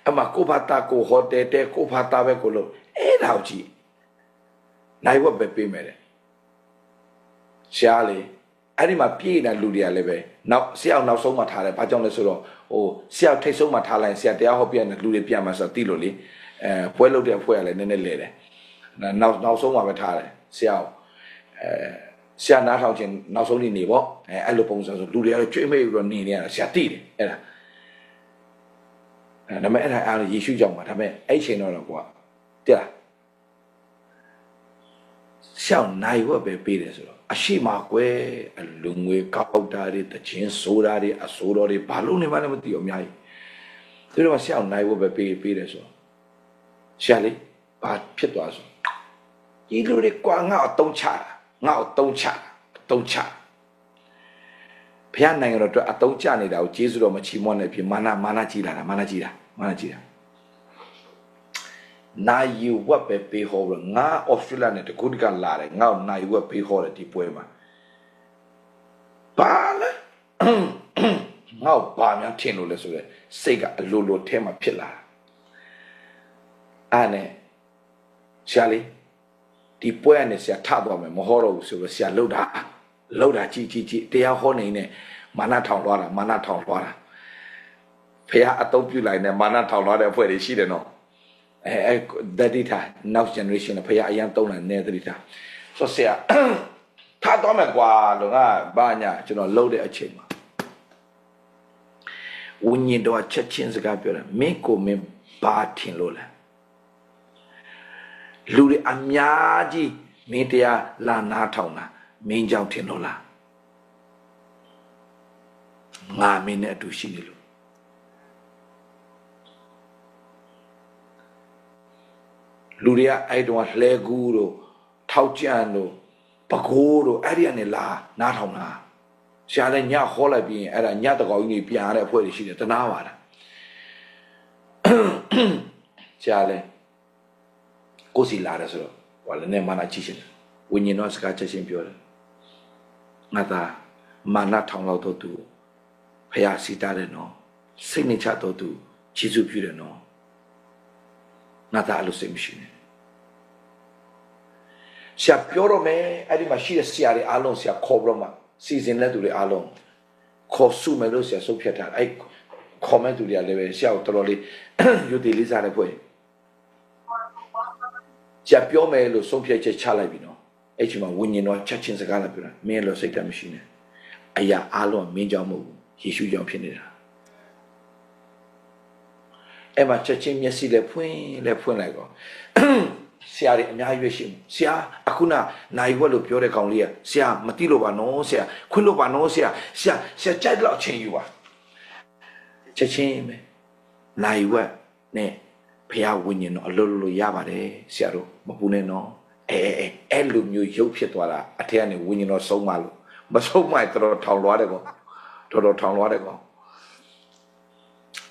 အမကိုဘာတာကိုဟိုတယ်တဲ့ကိုဘာတာပဲကိုလို့အဲ့ဒါကိုကြည့်နိုင်ဝတ်ပဲပေးမယ်တဲ့ရှားလေအဲ့ဒီမှာပြည့်တဲ့လူတွေကလည်းပဲနောက်ဆရာနောက်ဆုံးမှထားတယ်ဘာကြောင့်လဲဆိုတော့ဟိုဆရာထိတ်ဆုံးမှထားလိုက်ဆရာတရားဟောပြတဲ့လူတွေပြန်မှာဆိုတော့သိလို့လေပွဲလုပ်တဲ့အဖွဲ့ကလည်းနည်းနည်းလဲတယ်နောက်ဆုံးမှပဲထားတယ်ဆရာနားထောင်ခြင်းနောက်ဆုံးနေပေါ့အဲ့လိုပုံစံဆိုလူတွေကတော့ကြွေးမဲ့ပြီးတော့နေရတာဆရာသိတယ်အဲ့ဒါဒါပေမဲ့အဲ့ဒါအားယေရှုကြောင့်ပါဒါပေမဲ့အဲ့ချိန်တော့ကွာတဲ့လားရှောင်းနိုင်ဝတ်ပဲပေးတယ်ဆိုတော့အရှိမကွယ်အလူငွေကောက်တာတွေတခြင်းဆိုတာတွေအဆိုးတော်တွေဘာလို့နေမှလည်းမသိအောင်အများကြီးသူတို့ကရှောင်းနိုင်ဝတ်ပဲပေးတယ်ဆိုတော့ရှာလေဘာဖြစ်သွားဆိုဒီလူတွေကွာငါ့အတုံးချဘုရားနိုင်ငံတော်အတွက်အတုံးချနေတာကိုကျေးဇူးတော်မချီးမွမ်းတဲ့ဖြစ်မာနကြီးလာတာနိုင်ဝတ်ပဲပေးဟောလို့ငါအော်စတြေးလျနဲ့တကူတကလာတယ်ငါ့နိုင်ဝတ်ပေးဟောတယ်ဒီပွဲမှာဘာလဲငါ့ဘာများထင်လို့လဲဆိုတော့စိတ်ကအလိုထဲမှာဖြစ်လာအဲ့နဲ့ရှာလေးဒီပွဲနဲ့ဆရာထသွားမယ်မဟောတော့ဘူးဆိုတော့ဆရာလှုပ်တာကြည်တရားဟောနေနဲ့မာနထောင်သွားတာဖះအတုံးပြုလိုက်နဲ့မာနထောင်သွားတဲ့အဖွဲ့တွေရှိတယ်နော်ဒတိတာ now generation ဖះအရင်တုံးတာနဲဒတိတာဆိုဆရာထသွားမယ်ကွာလို့ငါဘာညာကျွန်တော်လှုပ်တဲ့အချိန်မှာဝိညာဉ်တော်ချက်ချင်းစကားပြောတယ်မင်းကိုမင်းဘာထင်လို့လဲလူတွေအများကြီးမင်းတရားလာနာထောင်တာမင်းကြောင့်ထင်လို့လားငါမင်းနဲ့အတူရှိနေလို့လူတွေကအဲ့တုန်းကလှဲကူးတို့ထောက်ကြံတို့ပကိုးတို့အဲ့ဒီကနေလာနားထောင်တာရှားတဲ့ညဟောလိုက်ပြီးရင်အဲ့ဒါညတကောင်ကြီးပြန်ရတဲ့အဖွဲ့တွေရှိတယ်တနာပါလားရှားလဲကိုစီလာတယ်ဆိုတော့ဟောလည်းနဲ့မာနကြည့်ရှင်ဝိညာဉ်တော်စကားချက်ချင်းပြောတယ်ငါသာမာနထောင်လောက်တော့သူဖျားစီတာတယ်နော်စိတ်နှချတော့သူကျေးဇူးပြုတယ်နော်ငါသာအလိုစိတ်မရှိနဲ့ဆရာပြောတော့မယ်အဲ့ဒီမှာရှိတဲ့ဆရာတွေအားလုံးဆရာခေါ်ပြီးတော့မှစီစဉ်တဲ့သူတွေအားလုံးခေါ်စုမယ်လို့ဆရာဆုံးဖြတ်ထားအဲ့ခေါ်မဲ့သူတွေကလည်းပဲဆရာကိုတော်တော်လေးယူတည်လေးစားတဲ့ဖွဲ့ဆရာပြောမယ်လို့ဆုံးဖြတ်ချက်ချလိုက်ပြီနော်အဲ့ချိန်မှာဝိညာဉ်တော်ချက်ချင်းစကားလာပြောတာမင်းလို့စိတ်ဓာတ်မရှိနဲ့အရာအားလုံးမင်းကြောင့်မဟုတ်ဘူးယေရှုကြောင့်ဖြစ်နေတာအဲ့မှာချက်ချင်းမျက်စိလည်းဖွင့်လိုက်ကောဆရာတွေအများကြီးပဲရှိဆရာအခုနိုင်ဝက်လို့ပြောတဲ့ကောင်လေးကဆရာမသိလို့ပါနော်ဆရာခွင့်လို့ပါနော်ဆရာကြိုက်တော့အချိန်ယူပါချက်ချင်းပဲနိုင်ဝက်နဲ့ဖះဝိညာဉ်တော့အလိုလိုရပါတယ်ဆရာတို့မပူနဲ့နော်အဲ့လိုမျိုးရုပ်ဖြစ်သွားတာအထက်ကနေဝိညာဉ်တော့ဆုံးမလို့မဆုံးမတော်ထောင်လွားတယ်ကောတော်ထောင်လွားတယ်ကော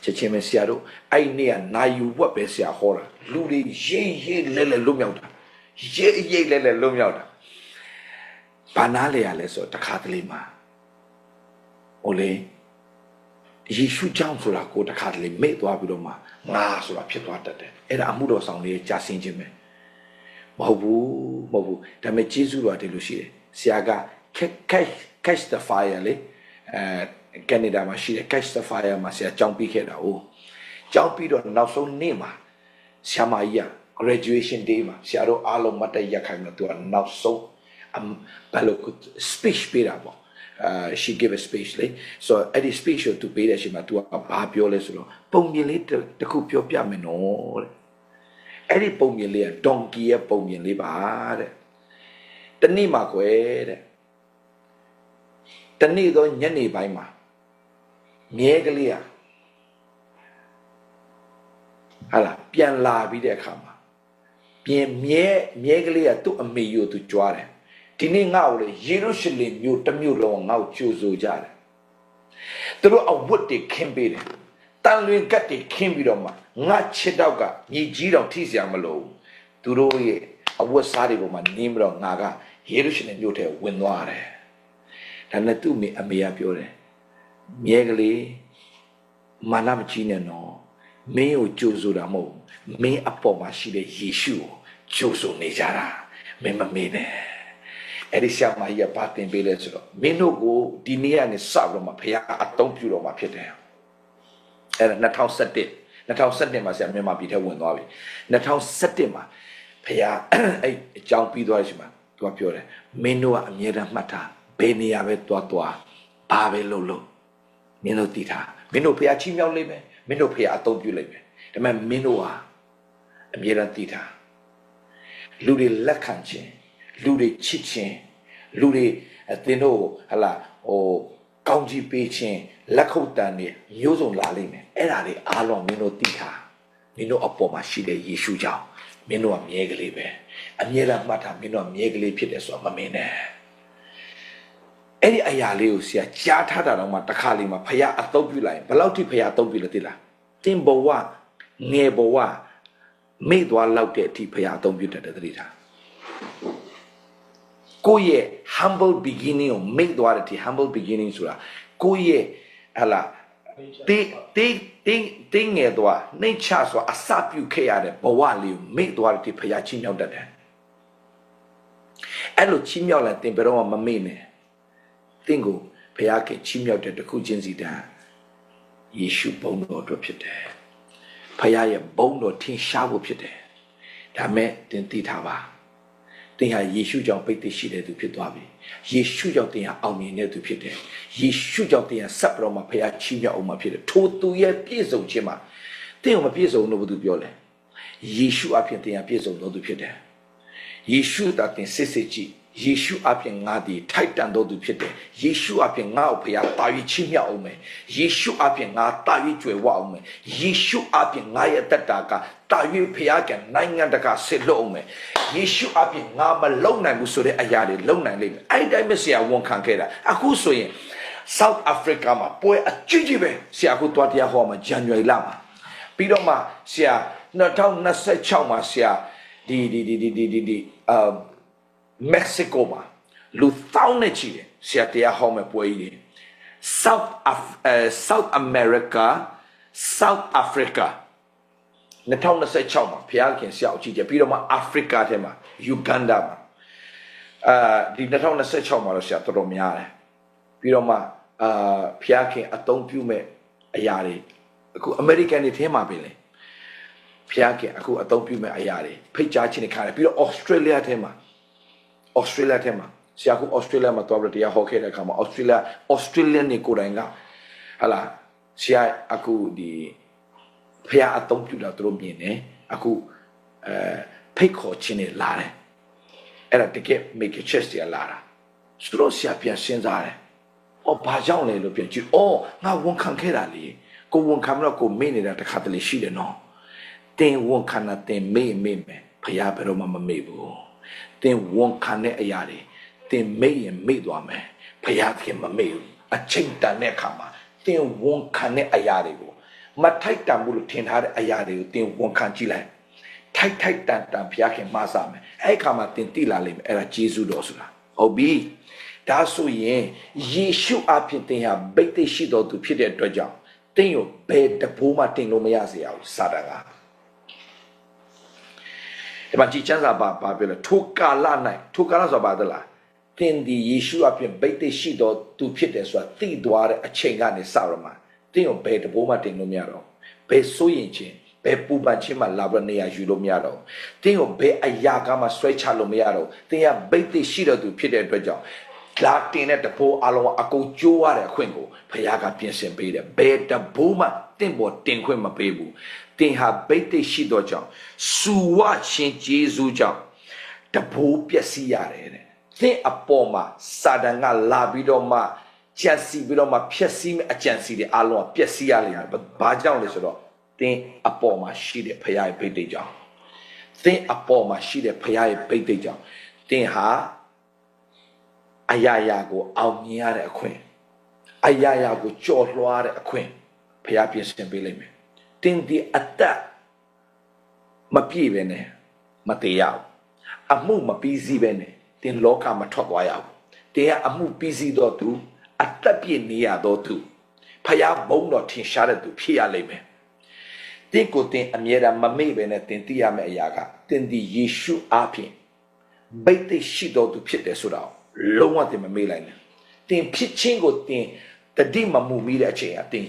ချက်ချင်းပဲဆရာတို့အဲ့နေ့ကနိုင်ဝက်ပဲဆရာဟောတာလူတွေရေးလဲလွတ်မြောက်တာရေးလဲလွတ်မြောက်တာ ဘာနာလေရလဲဆိုတခါတလေမှာဟိုလေယေရှုကြောင့်ဆိုတာကိုတခါတလေမေ့သွားပြီးတော့မှငါဆိုတာဖြစ်သွားတတ်တယ်အဲ့ဒါအမှုတော်ဆောင်လေးကြာဆင်းခြင်းပဲမဟုတ်ဘူးဒါပေမဲ့ဂျေဇုတော်တည်းလို့ရှိတယ်ဆရာက catch the fire လေကနေဒါမှာရှိတယ် catch the fire မှာဆရာကြောင်းပြီးခဲ့တာ哦ကြောင်းပြီးတော့နောက်ဆုံးနေ့မှာဆရာမကြီးက graduation day မှာဆရာတို့အားလုံးမတ်တရခိုင်လို့သူကနောက်ဆုံးဘယ်လို speech ပေးတာပေါ့she gave a speech လေ so အဲ့ဒီ speech ကိုသူပေးတဲ့အချိန်မှာ तू ကဘာပြောလဲဆိုတော့ပုံပြင်လေးတစ်ခုပြောပြမယ်နော်တဲ့အဲ့ဒီပုံပြင်လေးက donkey ရဲ့ပုံပြင်လေးပါတဲ့တနေ့မှာကွယ်တဲ့တနေ့တော့ညနေပိုင်းမှာမြဲကလေးอ่ะဟာလားပြန်လာပြီးတဲ့အခါမှာပြင်မြဲကလေးอ่ะသူ့အမေကိုသူကြွားတယ်ဒီနေ့ငါ့ကိုလေယေရုရှလင်မြို့တစ်မြို့လုံးငါ့ကိုကြိုဆိုကြတယ်သူတို့အဝတ်တွေခင်းပေးတယ်တန်လွင်ကတ်တွေခင်းပြီးတော့မှငါချစ်တော့ကမြေကြီးတော်ထိစရာမလိုသူတို့ရဲ့အဝတ်စားတွေပေါ်မှာနင်းပြီးတော့ငါကယေရုရှလင်မြို့ထဲဝင်သွားတယ်ဒါနဲ့သူ့အမေကပြောတယ်မြဲကလေးမာနမကြီးနဲ့နော်မင်းကိုကြိုဆိုတာမဟုတ်မင်းအပေါ်မှာရှိတဲ့ယေရှုကိုကြိုဆိုနေကြတာမင်းမမေ့နဲ့အဲ့ဒီဆရာမကြီးကပါတင်ပေးလဲဆိုတော့မင်းတို့ကိုဒီနေ့ကနေစပြီးတော့မှဖခင်အတုံးပြတော့မှဖြစ်တယ်အဲ့ဒါ2017မှာဆရာမြန်မာပြည်ထဲဝင်သွားပြီ2017မှာဖခင်အဲ့အကြောင်းပြီးသွားတဲ့အချိန်မှာသူကပြောတယ်မင်းတို့ကအမြဲတမ်းမှတ်ထားဘယ်နေရာပဲသွားဘာပဲလုပ်မင်းတို့တည်ထားမင်းတို့ဖခင်ချီးမြှောက်လိမ့်မယ်မင်းတို့ဖခင်အတုံးပြလိမ့်မယ်ဒါပေမဲ့မင်းတို့ဟာအမြဲတမ်းတည်ထားလူတွေလက်ခံခြင်းလူတွေချစ်ခြင်းလူတွေသင်တို့ဟလာကောင်းကြီးပေးခြင်းလက်ခုပ်တန်တွေမျိုးစုံလာလိမ့်မယ်အဲ့ဒါတွေအားလုံးမင်းတို့သိထားမင်းတို့အပေါ်မှာရှိတဲ့ယေရှုကြောင့်မင်းတို့ကမြဲကလေးပဲအမြဲတမ်းမှတ်ထားမင်းတို့ကမြဲကလေးဖြစ်တယ်ဆိုတော့မမင်းနဲ့အဲ့ဒီအရာလေးကိုဆရာကြားထားတာတော့မှတစ်ခါလေးမှာဖခင်အသုံးပြုလိုက်ရင်ဘယ်လောက်ထိဖခင်အသုံးပြုလဲသိလားတင်ဘဝငယ်ဘဝမိသွားလောက်တဲ့အထိဖခင်အသုံးပြုတတ်တယ်သတိထားကိုယ့်ရဲ့ humble beginning ကိုမိသွားတဲ့ humble beginning ဆိုတာကိုယ့်ရဲ့ဟလာတင်းငယ်သွားနှိမ့်ချဆိုတာအစပြုခဲ့ရတဲ့ဘဝလေးကိုမိသွားတဲ့ဖခင်ချင်းမြောက်တတ်တယ်အဲ့လိုချင်းမြောက်လာတင်ဘယ်တော့မှမမေ့နဲ့တင်းကိုဖခင်ကချင်းမြောက်တဲ့တစ်ခုချင်းစီတန်းယေရှုဘုန်းတော်အတွက်ဖြစ်တယ်ဖခင်ရဲ့ဘုန်းတော်ထင်ရှားဖို့ဖြစ်တယ်ဒါမဲ့တင်သိထားပါတင်ဟာယေရှုကြောင့်ပိတ်သိရှိတဲ့သူဖြစ်သွားပြီယေရှုကြောင့်တင်ဟာအောင်မြင်တဲ့သူဖြစ်တယ်ယေရှုကြောင့်တင်ဟာဆက်ပြီးတော့မှဖခင်ချီးမြှောက်အောင်မှဖြစ်တယ်ထိုသူရဲ့ပြည့်စုံခြင်းမှာတင်ကိုမပြည့်စုံလို့ဘယ်သူပြောလဲယေရှုအပြင်တင်ဟာပြည့်စုံတော်သူဖြစ်တယ်ယေရှုတာတင်စစ်စစ်ကြည့်ယေရှုအပြင်ငါသည်ထိုက်တန်တော်သူဖြစ်တယ်ယေရှုအပြင်ငါ့ကိုဖခင်တာ၍ချီးမြှောက်အောင်မယ်ယေရှုအပြင်ငါတာ၍ကြွယ်ဝအောင်မယ်ယေရှုအပြင်ငါရဲ့တက်တာကတာ၍ဖခင်ကနိုင်ငံတကာဆက်လို့အောင်မယ်ယေရှုအပြင်ငါမလုံနိုင်ဘူးဆိုတဲ့အရာတွေလုံနိုင်လိမ့်မယ်အဲ့တိုင်းပဲဆရာဝန်ခံခဲ့တာအခုဆိုရင် South Africa မှာပွဲအကြီးကြီးပဲဆရာအခုတွားတရားဟောမှာ January လမှာပြီးတော့မှဆရာ2026မှာဆရာဒီMexico မှာလူသောင်းနဲ့ချီတယ်ဆရာတရားဟောမဲ့ပွဲကြီးတွေ South America South Africa 2026မှာဖျားခင်ဆရာအကြီးကျယ်ပြီးတော့မှ Africa ထဲမှာ Uganda မှာဒီ2026မှာတော့ဆရာတော်တော်များတယ်ပြီးတော့မှဖျားခင်အသုံးပြုမဲ့အရာတွေအခု American တွေထဲမှာပဲလေဖျားခင်အခုအသုံးပြုမဲ့အရာတွေဖိတ်ကြားခြင်းတွေခါတယ်ပြီးတော့ Australia ထဲမှာဆရာက Australia မှာတော့တရားဟောခဲ့တဲ့အခါမှာ Australia နေကိုယ်တိုင်ကဟာလာဆရာအခုဒီဖျားအသုံးပြုတာသူတို့မြင်တယ်အခုဖိတ်ခေါ်ခြင်းတွေလာတယ်အဲ့ဒါတကယ် make a chest တွေလာတာဆိုတော့ဆရာပြန်စဉ်းစားတယ်ဘာကြောင့်လဲလို့ပြန်ကြည့်ငါဝန်ခံခဲ့တာလေကိုဝန်ခံတော့ကိုမေ့နေတာတစ်ခါတလေရှိတယ်နော်တင်ဝန်ခံတာတင်မေ့မယ်ဖျားဘယ်တော့မှမမေ့ဘူးတင်ဝန်ခံတဲ့အရာတွေတင်မေ့ရင်မေ့သွားမယ်ဖျားခင်မမေ့ဘူးအချိန်တန်တဲ့အခါမှာတင်ဝန်ခံတဲ့အရာတွေကိုမထိုက်တန်ဘူးလို့ထင်ထားတဲ့အရာတွေကိုတင်ဝန်ခံကြည့်လိုက်ထိုက်တန်ဖျားခင်မဆမယ်အဲ့ခါမှာတင်တိလာလိမ့်မယ်အဲ့ဒါဂျေဇုတော်ဆိုတာဟုတ်ပြီ ဒါဆိုရင်ယေရှုအဖြစ်တင်ဟာဗိတ်သိက်ရှိတော်သူဖြစ်တဲ့အတွက်ကြောင့်တင်းကိုဘယ်တဘိုးမှတင်လို့မရစေရဘူးစာတန်ကဒီမှာကြည်ချမ်းစာပါပြောလဲထိုကာလ၌ထိုကာလဆိုတာဘာသလားတင်းဒီယေရှုအဖြစ်ဗိတ်သိက်ရှိတော်သူဖြစ်တယ်ဆိုတာသိသွားတဲ့အချိန်ကနေစရမှာတင်းကိုဘယ်တဘိုးမှတင်လို့မရတော့ဘယ်စိုးရင်ချင်းဘယ်ပူပန်ချင်းမှလာပြီးနေရာယူလို့မရတော့တင်းကိုဘယ်အရာကမှဆွဲချလို့မရတော့တင်းကဗိတ်သိက်ရှိတော်သူဖြစ်တဲ့အတွက်ကြောင့်လာတင်တဲ့တဘိုးအလုံးအကုန်ကျိုးရတဲ့အခွင့်ကိုဘုရားကပြင်ဆင်ပေးတယ်ဘယ်တဘိုးမှတင့်ပေါ်တင်ခွင့်မပေးဘူးတင်ဟာဗိတ်သိက်ရှိတော်ကြောင့်စူဝချင်းဂျေဇုကြောင့်တဘိုးပျက်စီးရတယ်တဲ့သင်အပေါ်မှာစာတန်ကလာပြီးတော့မှကြံစီပြီးတော့မှဖျက်ဆီးမဲ့အကြံစီတွေအလုံးကပျက်စီးရလေဘာကြောင့်လဲဆိုတော့သင်အပေါ်မှာရှိတဲ့ဘုရားရဲ့ဗိတ်သိက်ကြောင့်သင်အပေါ်မှာရှိတဲ့ဘုရားရဲ့ဗိတ်သိက်ကြောင့်သင်ဟာအရာရာကိုအောင်မြင်ရတဲ့အခွင့်အရာရာကိုကြော်လွှားတဲ့အခွင့်ဘုရားပြင်ဆင်ပေးလိမ့်မယ်။တင်းဒီအသက်မပြည့်ပဲနဲ့မသေးရဘူး။အမှုမပြီးစီးပဲနဲ့တင်းလောကမှာထွက်သွားရဘူး။တင်းကအမှုပြီးစီးတော့သူအသက်ပြည့်နေရတော့သူဘုရားဘုန်းတော်ထင်ရှားတဲ့သူဖြစ်ရလိမ့်မယ်။တင်းကိုတင်းအမြဲတမ်းမမေ့ပဲနဲ့တင်းသိရမယ့်အရာကတင်းဒီယေရှုအားဖြင့်ဗိတ်သိက်ရှိတော်သူဖြစ်တယ်ဆိုတာလုံးဝတင်မမေ့လိုက်နဲ့တင်ဖြစ်ချင်းကိုတင်တတိမမှုမိတဲ့အချိန်အတင်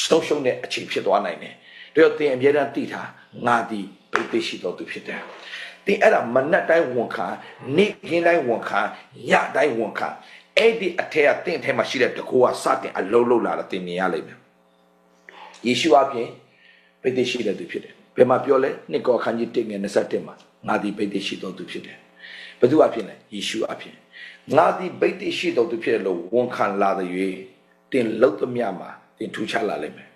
ဆုံးရှုံးတဲ့အချိန်ဖြစ်သွားနိုင်တယ်ဒါကြောင့်တင်အမြဲတမ်းသိထားငါဒီဗိတ်သိက်ရှိတော်သူဖြစ်တယ်တင်အဲ့ဒါမနက်တိုင်းဝန်ခံနေ့ခင်းတိုင်းဝန်ခံညတိုင်းဝန်ခံအဲ့ဒီအထက်ကတင်ထဲမှာရှိတဲ့တကူကစတင်အလုံးလုံးလာတာတင်မြင်ရလိမ့်မယ်ယေရှုအပြင်ဗိတ်သိက်ရှိတဲ့သူဖြစ်တယ်ဘယ်မှာပြောလဲနှစ်ကောခန်းကြီး1ငယ်21မှာငါဒီဗိတ်သိက်ရှိတော်သူဖြစ်တယ်ဘယ်သူအဖြစ်လဲယေရှုအဖြစ်ငါသည်ဗိတ်သိက်ရှိတော်သူဖြစ်တယ်လို့ဝန်ခံလာတဲ့၍တင်လှုပ်သမျှမှာတင်ထူးခြားလာလိမ့်မယ်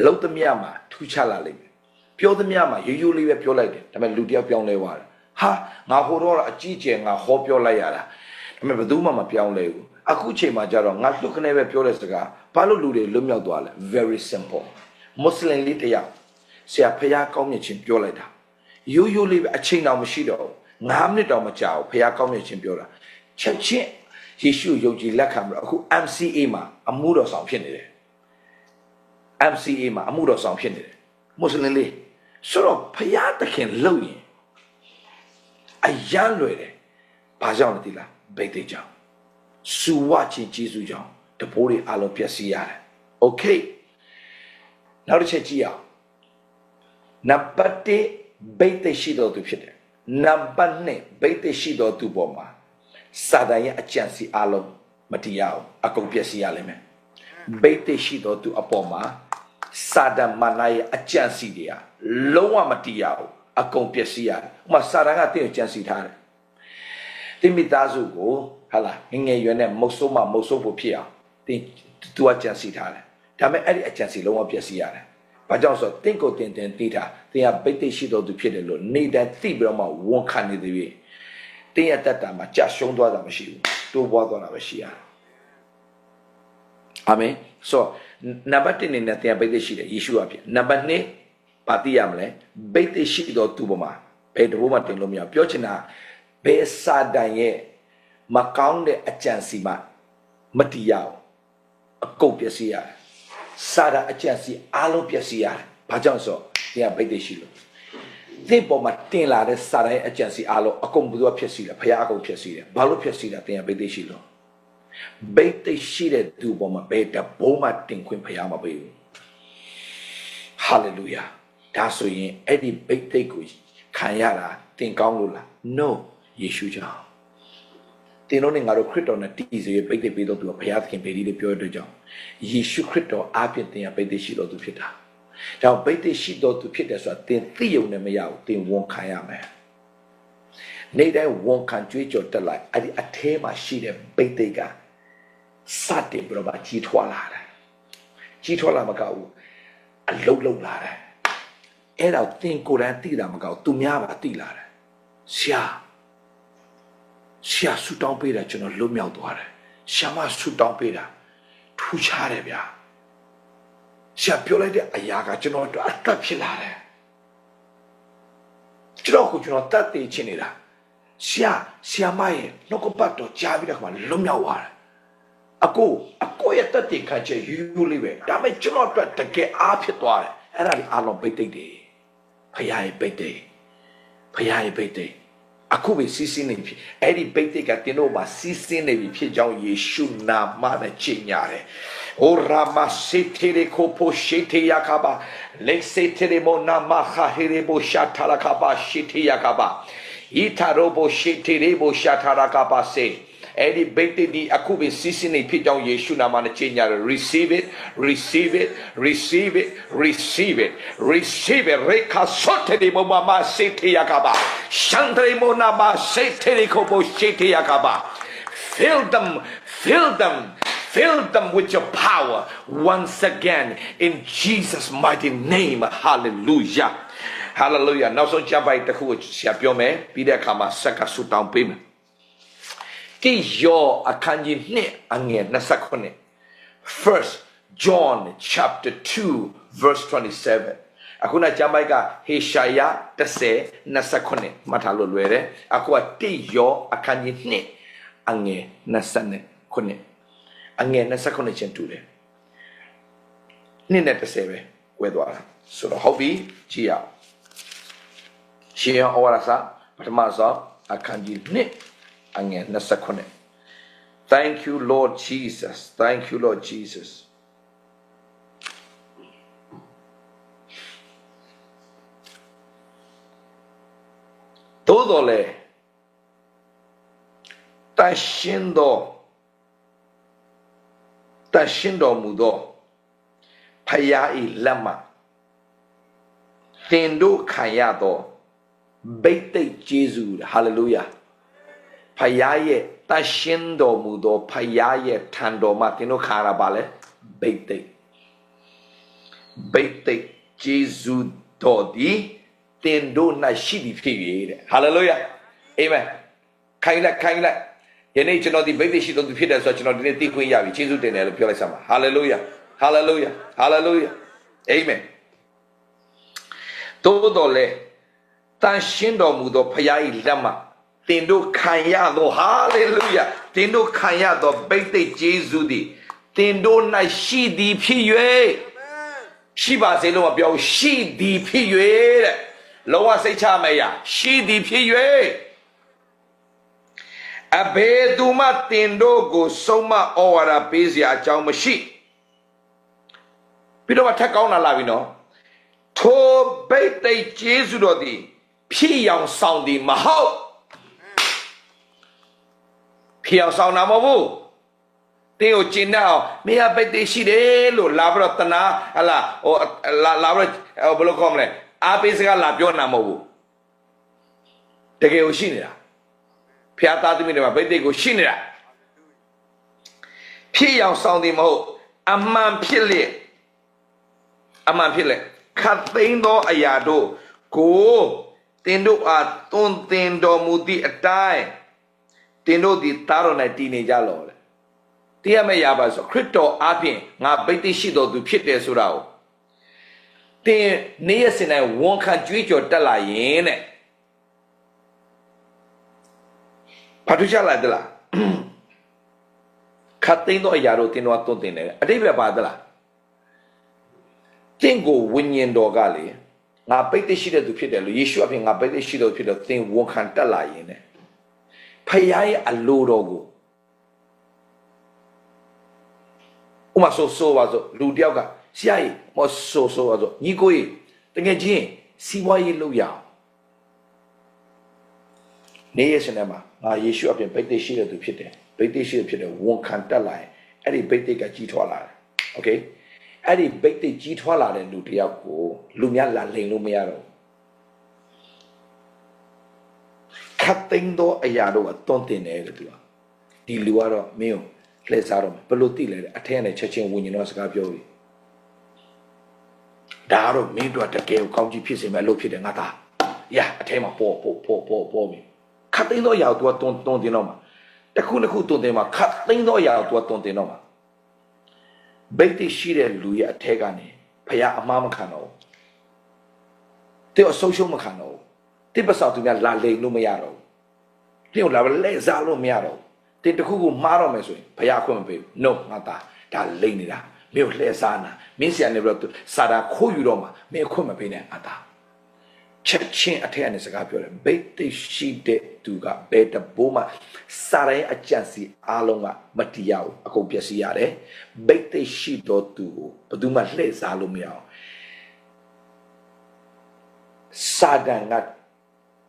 လှုပ်သမျှမှာထူးခြားလာလိမ့်မယ်ပြောသမျှမှာရိုးရိုးလေးပဲပြောလိုက်တယ်ဒါပေမဲ့လူတယောက်ပြောင်းလဲသွားတယ်ဟာငါဟိုတော့အကြီးကျယ်ငါဟောပြောလိုက်ရတာဒါပေမဲ့ဘယ်သူမှမပြောင်းလဲဘူးအခုချိန်မှာကျတော့ငါလွတ်ကနေပဲပြောတဲ့စကားဘာလို့လူတွေလွတ်မြောက်သွားလဲ very simple မွတ်စလင်လေးတယောက်ဆရာဖျားကောင်းမြတ်ခြင်းပြောလိုက်တာရိုးရိုးလေးပဲအချိန်တော့မရှိတော့ဘူး9မိနစ်တော့မကြာဘူးဖျားကောင်းမြတ်ခြင်းပြောတာချက်ချင်းယေရှုယုံကြည်လက်ခံပြီးတော့အခု MCA မှာအမှုတော်ဆောင်ဖြစ်နေတယ် MCA မှာအမှုတော်ဆောင်ဖြစ်နေတယ်မွတ်စလင်လေးဆိုတော့ဖယားသခင်လှုပ်ရင်အရန်လွယ်တယ်ဘာကြောင့်လဲဒီလားဗိတ်သိက်ကြောင့်စူဝချင်းဂျေဇုကြောင့်တဘိုးတွေအလုံးပျက်စီးရတယ်โอเคနောက်တစ်ချက်ကြည့်အောင်နံပါတ်1ဗိတ်သိက်ရှိတော်သူဖြစ်တယ်နံပါတ်2ဗိတ်သိက်ရှိတော်သူပေါ်မှာစာတန်ရဲ့အကြံစီအလုံးမတည်ရအောင်အကုန်ပျက်စီးရလိမ့်မယ်ဗိတ်သိက်ရှိတော်သူအပေါ်မှာစာတန်မနာရဲ့အကြံစီတွေကလုံးဝမတည်ရအောင်အကုန်ပျက်စီးရတယ်ဥပမာစာတန်ကတင့်ကိုကြံစီထားတယ်တင်မိသားစုကိုဟာလာငငယ်ရွယ်နဲ့မုတ်ဆိုးဖို့ဖြစ်အောင်တင်သူကကြံစီထားတယ်ဒါပေမဲ့အဲ့ဒီအကြံစီလုံးဝပျက်စီးရတယ်ဘာကြောင့်ဆိုတော့တင့်ကိုတင်သိတာတင်ကဗိတ်သိက်ရှိတော်သူဖြစ်တယ်လို့နေတိုင်းသိပြီးတော့မှဝန်ခံနေသေးပြီတင်းရတတ်တာမှာကြာရှုံးသွားတာမရှိဘူးတိုးပွားသွားတာပဲရှိရတယ်အာမင်ဆိုနံပါတ်1နဲ့တင်ဗိတ်သိက်ရှိတယ်ယေရှုအဖြစ်နံပါတ်2ပါတိရမလဲဗိတ်သိက်ရှိတော်သူပေါ်မှာဘယ်တဘိုးမှတင်လို့မရပြောချင်တာဘယ်စာတန်ရဲ့မကောင်းတဲ့အကြံစီမှမတည်ရအောင်အကုန်ပျက်စီးရတယ်စာတန်အကြံစီအားလုံးပျက်စီးရတယ်ဘာကြောင့်ဆိုတင်ဗိတ်သိက်ရှိလို့သင်ပေါ်မှာတင်လာတဲ့စာတိုင်းအကြံစီအားလုံးအကုန်ဘယ်သူဖြစ်စီလဲဘုရားအကုန်ဖြစ်စီတယ်ဘာလို့ဖြစ်စီတာတင်ရဗိတ်သိက်ရှိလို့ဗိတ်သိက်ရှိတဲ့သူပေါ်မှာဘယ်တဘုံမှတင်ခွင့်ဘုရားမပေးဘူးဟာလေလုယာဒါဆိုရင်အဲ့ဒီဗိတ်သိက်ကိုခံရတာတင်ကောင်းလို့လား no ယေရှုကြောင့်တင်လို့နေငါတို့ခရစ်တော်နဲ့တည်စေဗိတ်သိက်ပေးတော့သူကဘုရားသခင်ဗေဒီလေးပြောတဲ့ကြောင့်ယေရှုခရစ်တော်အားဖြင့်တင်ရဗိတ်သိက်ရှိတော်သူဖြစ်တာဒါဗိတ်သိက်ရှိတော်သူဖြစ်တယ်ဆိုတာသင်သိရုံနဲ့မရဘူးသင်ဝန်ခံရမယ်နေ့တိုင်းဝန်ခံကြွေးကြော်တက်လိုက်အဲ့ဒီအထဲမှာရှိတဲ့ဗိတ်သိက်ကစတင်ပြီးတော့ကြီးထွားလာတယ်ကြီးထွားလာမကောက်ဘူးအလုံးလုံးလာတယ်အဲ့တော့သင်ကိုယ်တိုင်သိတာမကောက်သူများပါသိလာတယ်ဆရာဆူတောင်းပေးတာကျွန်တော်လွတ်မြောက်သွားတယ်ရှာမဆူတောင်းပေးတာထူးခြားတယ်ဗျာဆရာပြောလိုက်တဲ့အရာကကျွန်တော်အသက်ဖြစ်လာတယ်ကျွန်တော်တတ်သိချင်နေတာ ရှာမရဲ့နှုတ်ကပတ်တော်ကြားပြီးတဲ့ခါမှာလွတ်မြောက်သွားတယ်အကိုရဲ့တက်တင်ခါချက်ယူလေးပဲဒါပေမဲ့ကျွန်တော်အတွက်တကယ်အားဖြစ်သွားတယ်အဲ့ဒါလေးအားလုံးပိတ်သိမ့်တယ်ဖခင်ရဲ့ပိတ်သိမ့်အခုပဲစီးစင်းနေပြီအဲ့ဒီပိတ်သိမ့်ကတင်တော့မှာစီးစင်းနေပြီဖြစ်ကြောင်းယေရှုနာမနဲ့ကြီးညာတယ်။အိုရာမစီတီရီကိုပိုရှိတီယာကာဘာလက်စီတီရီမိုနာမခါဟီရီဘိုရှာထာလာကာဘာရှိတီယာကာဘာဤထာရောဘိုရှိတီရီဘိုရှာထာလာကာဘာစေအဲ့ဒီဘိတ်တီအခုပဲစီးစင်းနေဖြစ်ကြောင်းယေရှုနာမနဲ့ကြီးညာတယ် receive itရေခါဆော့တီရီမိုမစီတီယာကာဘာရှန်တရီမိုနာမစီတီရီကိုပိုရှိတီယာကာဘာ fill them with your power once again in Jesus mighty name hallelujah hallelujah နောက်ဆုံးကြပိုက်တစ်ခုကိုဆရာပြောမယ်ပြီးတဲ့အခါမှာဆက်ကဆူတောင်းပေးမယ်တိယောအခန်းကြီး2အငယ်29 First John chapter 2 verse 27အခုနကြပိုက်ကဟေရှာယ10:29မှတ်ထားလို့လွယ်တယ်အခုကတိယောအခန်းကြီး2အငယ်29အငယ်29ချင်းတူတယ်နှစ်နဲ့30ပဲကွဲသွားတာဆိုတော့ဟုတ်ပြီကြည့်ရအောင်ရှင်ယောဩဝါဒစာပထမဆုံးအခန်းကြီး2အငယ်29 Thank you Lord Jesusသို့တော်လေတန်ရှင်းတော်မူသောဖယား၏လက်မှတင်တို့ခံရသောဘိတ်သိက်ကျေးဇူးဟာလေလုယာဖယားရဲ့တန်ရှင်းတော်မူသောဖယားရဲ့ထံတော်မှာတင်တို့ခံရပါလေဘိတ်သိက်ကျေးဇူးတော်သည်တင်တို့၌ရှိသည်ဖြစ်၍တဲ့ဟာလေလုယာအာမင်ခိုင်းလိုက်ယနေ့ကျွန်တော်ဒီဘိတ်သိက်ရှိတော်သူဖြစ်တယ်ဆိုတော့ကျွန်တော်ဒီနေ့သိခွင့်ရပြီကျေးဇူးတင်တယ်လို့ပြောလိုက်စမ်းပါဟာလေလုယာအာမင်တိုးတော်လေတန်ရှင်းတော်မူသောဖယား၏လက်မှတင်တို့ခံရသောဟာလေလုယာတင်တို့ခံရသောဘိတ်သိက်ကျေးဇူးသည်တင်တို့၌ရှိသည်ဖြစ်၍ရှိပါစေလို့မပြောရှိသည်ဖြစ်၍တဲ့လုံးဝစိတ်ချမရရှိသည်ဖြစ်၍အဘယ်သူမှတင်တို့ကိုဆုံးမဩဝါဒပေးစရာအကြောင်းမရှိပြီးတော့ထက်ကောင်းလာပြီနော်ထိုဘိတ်သိက်ကျေးဇူးတော်သည်ဖြစ်အောင်ဆောင်သည်မဟုတ်ဖြစ်အောင်ဆောင်တာမဟုတ်ဘူးတင်းကိုကျင်တဲ့အောင်မင်းကဘိတ်သိက်ရှိတယ်လို့လာပြီးတော့တနာဟလာဟိုလာပြီးတော့ဘယ်လိုခေါ်မလဲအားပေးစကားလာပြောနာမဟုတ်ဘူးတကယ်ကိုရှိနေတာဖျားသားသမီးတွေမှာဘိတ်သိက်ကိုရှိနေတာဖြစ်အောင်ဆောင်သည်မဟုတ်အမှန်ဖြစ်လေခတ်သိမ်းသောအရာတို့ကိုတင်တို့အားသွန်သင်တော်မူသည့်အတိုင်းတင်တို့သည်သားတော်၌တည်နေကြလောလေတရားမရပါဆိုခရစ်တော်အားဖြင့်ငါဗိတ္တိရှိတော်သူဖြစ်တယ်ဆိုတာကိုတင်နေ့ရက်စဉ်တိုင်းဝန်ခံကြွေးကြော်တက်လာရင်တဲ့ဘာလို့ချလာသလားခတ်သိမ်းသောအရာတို့တင်တို့သွန်သင်တယ်အတိတ်ပဲပါသလားတင့်ကိုဝိညာဉ်တော်ကလေငါပိတ်သိရှိတဲ့သူဖြစ်တယ်လို့ယေရှုအပြင်ငါပိတ်သိရှိတော်ဖြစ်တော့သင်ဝန်ခံတက်လာရင်ねဖခင်ရဲ့အလိုတော်ကိုဥမာဆိုပါဆိုလူတယောက်ကဆရာကြီးမဆိုပါဆိုညီကိုကြီးတကယ်ချင်းစီးပွားရေးလုပ်ရအောင်နေရစနေမှာငါယေရှုအပြင်ပိတ်သိရှိတဲ့သူဖြစ်တယ်ပိတ်သိရှိတဲ့ဖြစ်တယ်ဝန်ခံတက်လာရင်အဲ့ဒီပိတ်သိကကြီးထွားလာတယ်โอเคအဲ့ဒီဘိတ်သိက်ကြီးထွားလာတဲ့လူတယောက်ကိုလူများလာလိန်လို့မရတော့ခတ်သိမ်းသောအရာတို့ကတွန်းတင်တယ်လို့ပြောဒီလူကတော့မင်းကိုလှည့်စားတော့ဘယ်လိုသိလဲအထက်နဲ့ချက်ချင်းဝิญဉ်တော်စကားပြောပြီဒါတော့မင်းတို့တကယ်ကိုကောင်းကြီးဖြစ်စေမယ်လို့ဖြစ်တယ်ငါသားရအထက်မှာပေါ်ပြီခတ်သိမ်းသောအရာကိုတွန်းတင်တော့မှာတစ်ခုတွန်းတင်မှာခတ်သိမ်းသောအရာကိုတွန်းတင်တော့မှာဘိတ်သိရှိတဲ့လူရဲ့အထက်ကနေဖယားအမှားမခံတော့ဘူးတဲ့အဆုံးရှုံးမခံတော့ဘူးတိပ္ပစာသူများလာလိန်လို့မရတော့ဘူး တင်းကိုလာလဲစားလို့မရတော့တင်းတစ်ခုခုမှားတော့မယ်ဆိုရင်ဘုရားခွင့်မပေးဘူး no ငါသားဒါလိမ့်နေတာမင်းကိုလှည့်စားနာမင်းဆရာနေပြီးတော့စာတာခိုးယူတော့မှမင်းခွင့်မပေးနဲ့ငါသားချက်ချင်းအထက်ကနေစကားပြောတယ်ဘိတ်သိရှိတဲ့သူကဘယ်တဘိုးမှစာရဲအကြံစီအားလုံးကမတရားဘူးအကုန်ပျက်စီးရတယ်ဘိတ်သိရှိတော့သူကိုဘယ်သူမှလှည့်စားလို့မရအောင်စာတန်က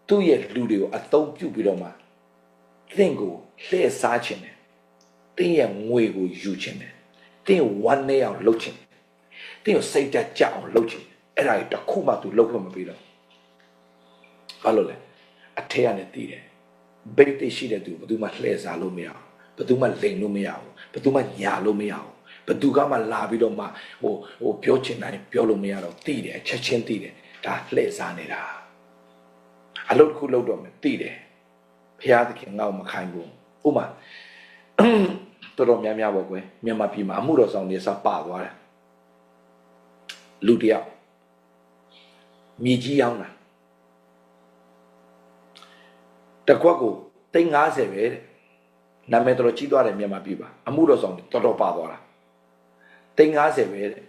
သူ့ရဲ့လူတွေကိုအသုံးပြုပြီးတော့မှသင်ကိုလှည့်စားခြင်းတယ်သင်ရဲ့ငွေကိုယူခြင်းတယ်သင်ဝမ်းနဲ့အောင်လုပ်ခြင်းသင်ကိုစိတ်ဓာတ်ကြအောင်လုပ်ခြင်းအဲ့ဒါကြီးတစ်ခုမှသူလုပ်ဖို့မပြီးတော့ဘာလို့လဲအထက်ကနေတည်တယ်ဘိတ်သိရှိတဲ့သူဘယ်သူမှလှည့်စားလို့မရအောင်ဘယ်သူမှလိန်လို့မရအောင်ဘယ်သူမှညာလို့မရအောင်ဘယ်သူကမှလာပြီးတော့မှဟိုပြောချင်တိုင်းပြောလို့မရတော့တည်တယ်ချက်ချင်းတည်တယ်ဒါလှည့်စားနေတာအလုပ်တစ်ခုလုပ်တော့မယ်တည်တယ်ဘုရားသခင်ငါ့ကိုမခိုင်းဘူးဥမာတော်တော်များများပေါ့ကွယ်မြန်မာပြည်မှာအမှုတော်ဆောင်တွေစပါသွားတယ်လူတယောက်မြေကြီးရောင်းတာတကွက်ကို350ပဲတဲ့နာမည်တော်ကြီးသွားတယ်မြန်မာပြည်ပါအမှုတော်ဆောင်တော်တော်ပါသွားတာ350ပဲတဲ့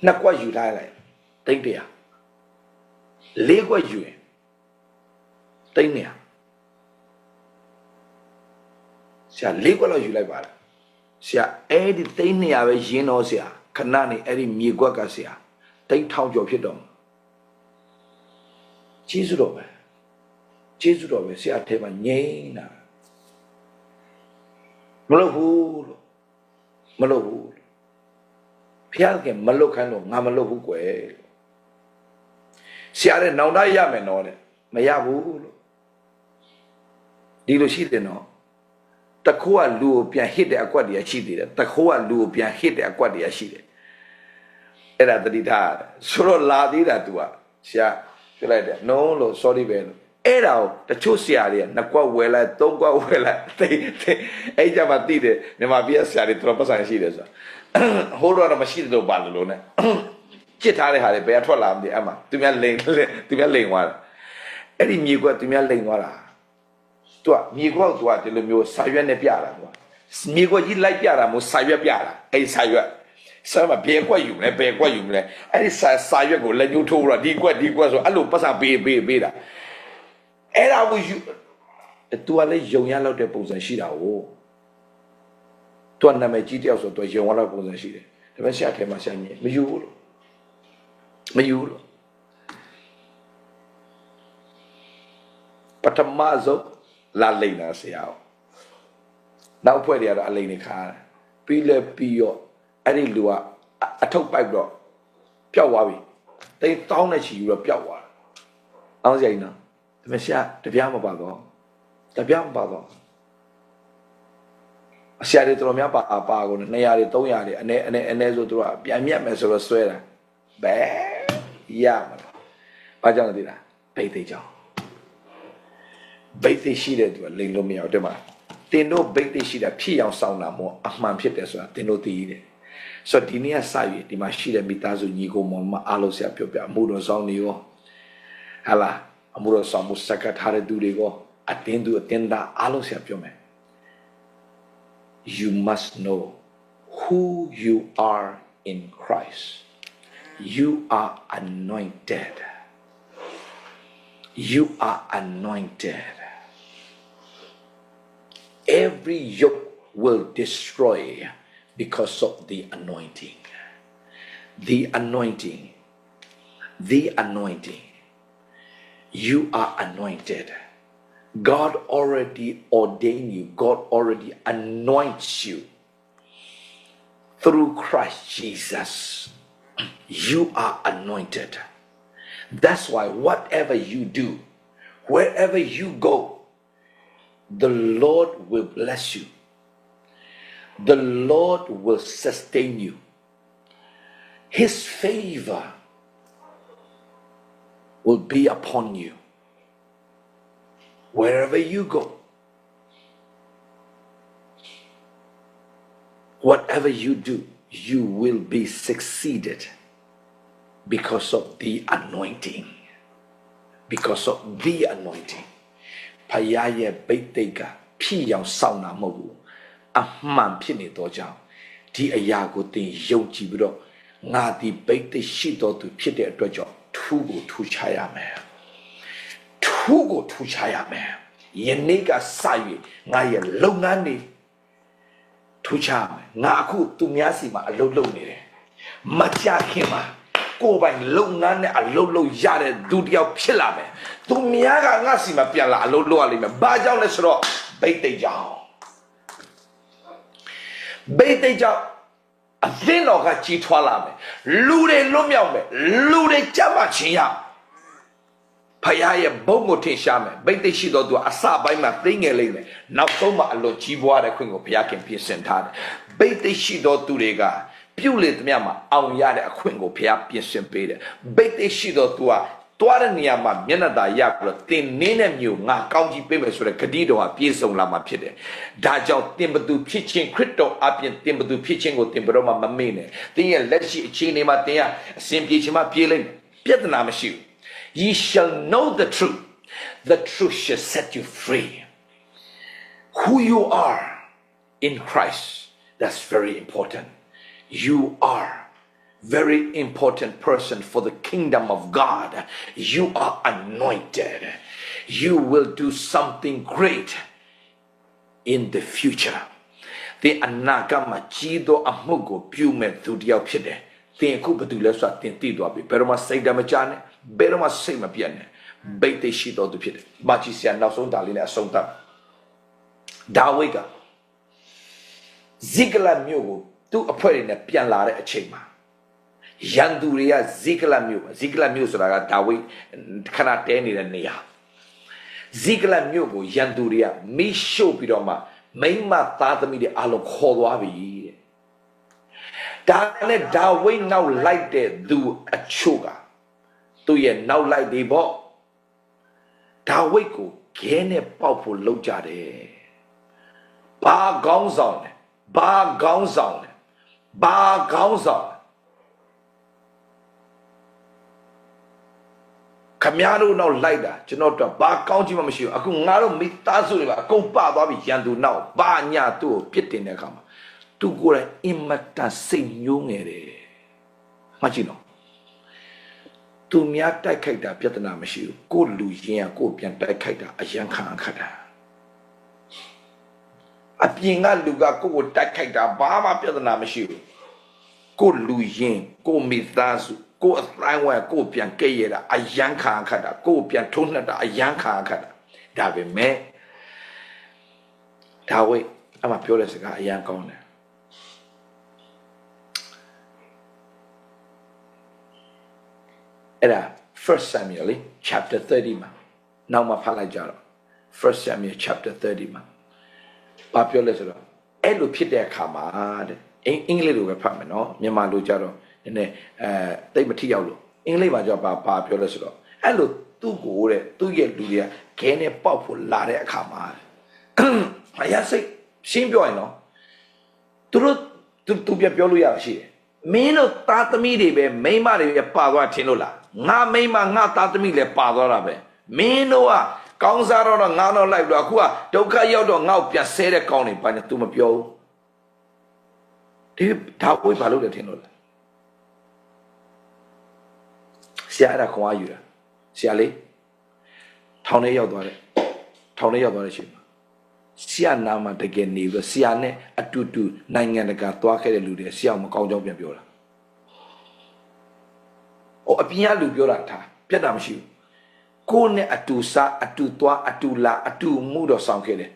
နှစ်ကွက်ယူထားလိုက်300 4ကွက်ယူရင်300ဆရာ4ကွက်လောက်ယူလိုက်ပါလားဆရာအဲ့ဒီ300ပဲရင်းတော့ဆရာခဏနေအဲ့ဒီမြေကွက်ကဆရာ1000ကျော်ဖြစ်တော့ကျေးဇူးတော်ပဲဆရာထဲမှာငြိမ်းတာမလုပ်ဘူးလို့ဘုရားကမလုပ်ခိုင်းလို့ငါမလုပ်ဘူးကွယ်ဆရာတဲ့နောင်တရမယ်နော်တဲ့မရဘူးလို့ဒီလိုရှိတယ်နော်တခိုးကလူကိုပြန်ဟစ်တဲ့အကွက်တွေရှိသေးတယ်တခိုးကလူကိုပြန်ဟစ်တဲ့အကွက်တွေရှိတယ်အဲ့ဒါတတိထားဆိုတော့လာသေးတာ तू ကဆရာပြောလိုက်တယ် no လို့ sorry ပဲလို့အဲ့ဒါကိုတချို့ဆရာတွေက2ကွက်ဝယ်လိုက်3ကွက်ဝယ်လိုက်အဲ့ကြမှာသိတယ်မြန်မာပြည်ဆရာတွေတော်ပတ်ဆိုင်ရှိတယ်ဆိုတာဟိုတော့မရှိတယ်လို့ပါလို့နဲ့ကြစ်ထားတဲ့ဟာတွေဘယ်ထွက်လာမသိအမှသူများလိန်သွားတယ်အဲ့ဒီမြေကွက်သူများလိန်သွားတာသူကမြေကွက်သူကဒီလိုမျိုးစာရွက်နဲ့ပြတာသူကမြေကွက်ကြီးလိုက်ပြတာမို့စာရွက်ပြတာအဲ့ဒီစာရွက်ဆရာမဘယ်ကွက်ယူမလဲအဲ့ဒီစာရွက်ကိုလက်ညှိုးထိုးတော့ဒီကွက်ဆိုအဲ့လိုပတ်စာပေးတာအဲ့ဒါကိုယူသူကလည်းယုံရလောက်တဲ့ပုံစံရှိတာကိုသူကနာမည်ကြီးတယောက်ဆိုသူယုံရလောက်ပုံစံရှိတယ်ဒါပေမဲ့ဆရာထဲမှာဆရာကြီးမယူဘူးလို့ပထမဆုံးလာလိမ့်တာဆရာနောက်ဖွဲ့တွေကတော့အလိမ့်နေခါပြီးရောအဲ့ဒီလူကအထုပ်ပိုက်တော့ပျောက်သွားပြီတိတ်တောင်းတဲ့ချီယူတော့ပျောက်သွားအောင်ဆရာကြီးနော်ဒါပေမဲ့ဆရာတပြားမပါတော့ဆရာတွေတော်များပါကုန်200တွေ300တွေအနေဆိုသူကပြန်မြတ်မယ်ဆိုတော့ဆွဲတာဘယ်ရမှာဘာကြောင့်လဲသိလားဘိတ်သိကြောင့်ဘိတ်သိရှိတဲ့သူကလိန်လို့မရဘူးတဲ့မှာတင်တို့ဘိတ်သိရှိတာဖြစ်အောင်စောင်းတာမို့အမှန်ဖြစ်တယ်ဆိုတာတင်တို့သိရတယ်ဆိုတော့ဒီနေ့ကစရည်ဒီမှာရှိတဲ့မိသားစုညီကိုမောင်မအားလို့ဆရာပြောပြအမှုတော်ဆောင်နေရောဟာလားအမှုတော်ဆောင်မှုစကားထားတဲ့သူတွေကိုအတင်းသားအားလို့ဆရာပြောမယ် you must know who you are in Christ you are anointed every yoke will destroy because of the anointing. You are anointed. God already ordained you. God already anoints you through Christ Jesus. You are anointed. That's why whatever you do, wherever you go, the Lord will bless you. The Lord will sustain you. His favor will be upon you. Wherever you go, whatever you do, you will be succeeded because of the anointing. because of the anointing ဖယားရဲ့ဗိတ်သိက်ကဖြစ်အောင်စောင့်တာမဟုတ်ဘူးအမှန်ဖြစ်နေတော့ကြောင့်ဒီအရာကိုသင်ယုံကြည်ပြီးတော့ငါဒီဗိတ်သိက်ရှိတော်သူဖြစ်တဲ့အတွက်ကြောင့်ထူးကိုထူးခြားရမယ်ထူးကိုထူးခြားရမယ်ယနေ့ကစ၍ငါရဲ့လုပ်ငန်းတွေထူးခြားမယ်ငါအခုသူများစီမှာအလုပ်လုပ်နေတယ်မကြခင်မှာကိုယ်ပိုင်လုပ်ငန်းနဲ့အလုပ်လုပ်ရတဲ့ဒုတိယဖြစ်လာမယ်သူများကငါစီမှာပြန်လာအလုပ်လုပ်ရလိမ့်မယ်ဘာကြောင့်လဲဆိုတော့ဗိတ်သိက်ကြောင့်ဗိတ်သိက်ကြောင့်အသင်းတော်ကကြီးထွားလာမယ်လူတွေလွတ်မြောက်မယ်လူတွေကြမ်းမှချင်းရဖယားရဲ့ဘုံကိုထင်ရှားမယ်ဗိတ်သိက်ရှိတော့သူအစပိုင်းမှာသိငယ်လိမ့်မယ်နောက်ဆုံးမှအလွန်ကြီးပွားတဲ့ခွင့်ကိုဘုရားခင်ပြင်ဆင်ထားတယ်ဗိတ်သိက်ရှိတော့သူတွေကပြုတ်လေသမျှမှာအောင်ရတဲ့အခွင့်ကိုဘုရားပြင်ဆင်ပေးတယ်ဗိတ်သိက်ရှိတော့သူကတွားတဲ့နေရာမှာမျက်နှာသာရပြီးတော့တင်နင်းတဲ့မျိုးငါကောင်းကြီးပေးမယ်ဆိုတဲ့ဂတိတော်ဟာပြည့်စုံလာမှာဖြစ်တယ်ဒါကြောင့်တင်ဘသူဖြစ်ခြင်းခရစ်တော်အပြင်တင်ဘသူဖြစ်ခြင်းကိုတင်ဘတော်မှာမမေ့နဲ့တင်ရဲ့လက်ရှိအခြေအနေမှာတင်ရအစဉ်ပြေခြင်းမှာပြေးလိမ့်မယ်ပြဿနာမရှိဘူး Ye shall know the truth shall set you free who you are in Christ that's very important you are very important person for the kingdom of God. You are anointed. You will do something great in the future. The anagama chido amugo piume thudiao pide. The kubadula satin tidoabi. Beroma say damajane, Beroma say mapiane. Bate shido to pide. Machisia now so dalina sonta. Dawega Zigla mugo to a point in a pianlare a chamber. Yanduria Zigla Muဆိုတာကဒါဝိခဏတဲနေတဲ့နေရာ Zigla MuကိုYanduria မိရှို့ပြီးတော့မှမိမသားသမီးတွေအလုံးခေါ်သွားပြီတဲ့ဒါနဲ့ဒါဝိနောက်လိုက်တဲ့သူအချို့ကသူ့ရဲ့နောက်လိုက်တွေပေါ့ဒါဝိကိုခဲနဲ့ပေါက်ဖို့လုပ်ကြတယ်ဘာကောင်းဆောင်လဲဘာကောင်းဆောင်လဲဘာကောင်းဆောင်ခမရတို့နောက်လိုက်တာကျွန်တော်တို့ဘာကောင်းချင်မှမရှိဘူးအခုငါတို့မိသားစုတွေပါအကုန်ပသွားပြီရန်သူနောက်ဘာညာသူ့ကိုပြစ်တင်တဲ့အခါမှာသူကိုယ်တိုင်အင်မတန်စိတ်ညှိုးငယ်တယ်မှတ်ကြည့်နော်သူများတိုက်ခိုက်တာပြဿနာမရှိဘူးကိုလူရင်ကကိုပြန်တိုက်ခိုက်တာအယံခံခတ်တာအပြင်ကလူကကိုတိုက်ခိုက်တာဘာမှပြဿနာမရှိဘူးကိုလူရင်ကိုမိသားစုကိုအတိုင်းဝဲကိုပြန်ကဲ့ရတာအယံခံခတ်တာကိုပြန်ထုံးနှက်တာအယံခံခတ်တာဒါပေမဲ့ဒါဝိအမှပြောတဲ့စကားအယံကောင်းတယ်အဲ့ဒါ First Samuel chapter 30မှာနောက်မှဖတ်လိုက်ကြတော့ First Samuel chapter 30မှာဘာပြောလဲဆိုတော့အဲ့လိုဖြစ်တဲ့အခါမှာတဲ့အင်္ဂလိပ်လိုပဲဖတ်မယ်နော်မြန်မာလိုကြတော့နည်းနည်းတိတ်မထိရောက်လို့အင်္ဂလိပ်မှာကျတော့ဘာပြောလဲဆိုတော့အဲ့လိုသူ့ကိုတဲ့သူ့ရဲ့လူတွေကခဲနဲ့ပေါက်ဖို့လာတဲ့အခါမှာအရာစိတ်ရှင်းပြောရင်နော်သူပြောလို့ရရှိတယ်မင်းတို့သားသမီးတွေပဲမိန်းမတွေပဲပါသွားထင်လို့လားငါမိန်းမငါသားသမီးလည်းပါသွားတာပဲမင်းတို့ကကောင်းစားတော့ငါတော့လိုက်လို့အခုကဒုက္ခရောက်တော့ငါ့ကိုပြန်ဆဲတဲ့ကောင်းနေပါနဲ့ तू မပြောဘူးဒီဒါဝိဘာလို့လဲထင်လို့လားဆရာအဲ့ဒါခွန်အားယူတာဆရာလေးထောင်ထဲရောက်သွားတယ်ရှင်ဆရာနာမတကယ်နေပြီးဆရာနဲ့အတူတူနိုင်ငံတကာသွားခဲ့တဲ့လူတွေဆရာမကောင်းကြောင်းပြန်ပြောတာအပြင်ကလူပြောတာထားပြတ်တာမရှိဘူးကိုယ်နဲ့အတူစားအတူသွားအတူလာအတူမှုတော့ဆောင်ခဲ့တယ်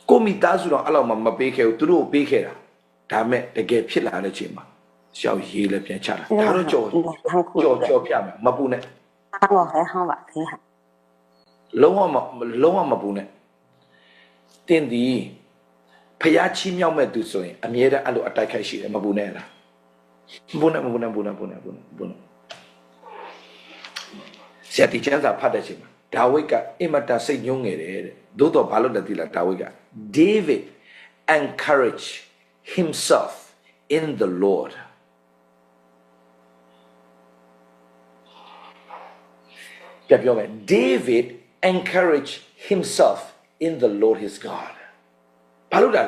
ကိုမိသားစုတော့အဲ့လောက်မှမပေးခဲ့ဘူးသူတို့ပေးခဲ့တာဒါမဲ့တကယ်ဖြစ်လာတဲ့ချိန်မှာရှောက်ရေးလည်းပြန်ချတာဒါတော့ကြော်ပြမယ်မပူနဲ့我还好吧挺好လုံးဝမပူနဲ့တင်းဒီဖျားချီးမြောက်မဲ့သူဆိုရင်အမြဲတမ်းအဲ့လိုအတိုက်ခိုက်ရှိတယ်မပူနဲ့လားမပူနဲ့ဆရာတီချမ်းစာဖတ်တဲ့ချိန်မှာဒါဝိဒ်ကအင်မတန်စိတ်ညှိုးငယ်တယ်တဲ့သို့တော့ဘာလို့လဲသိလားဒါဝိဒ်က David encouraged himself in the Lord ပြန်ပြောမယ် David encouraged himself in the Lord his God ဘာလို့လဲ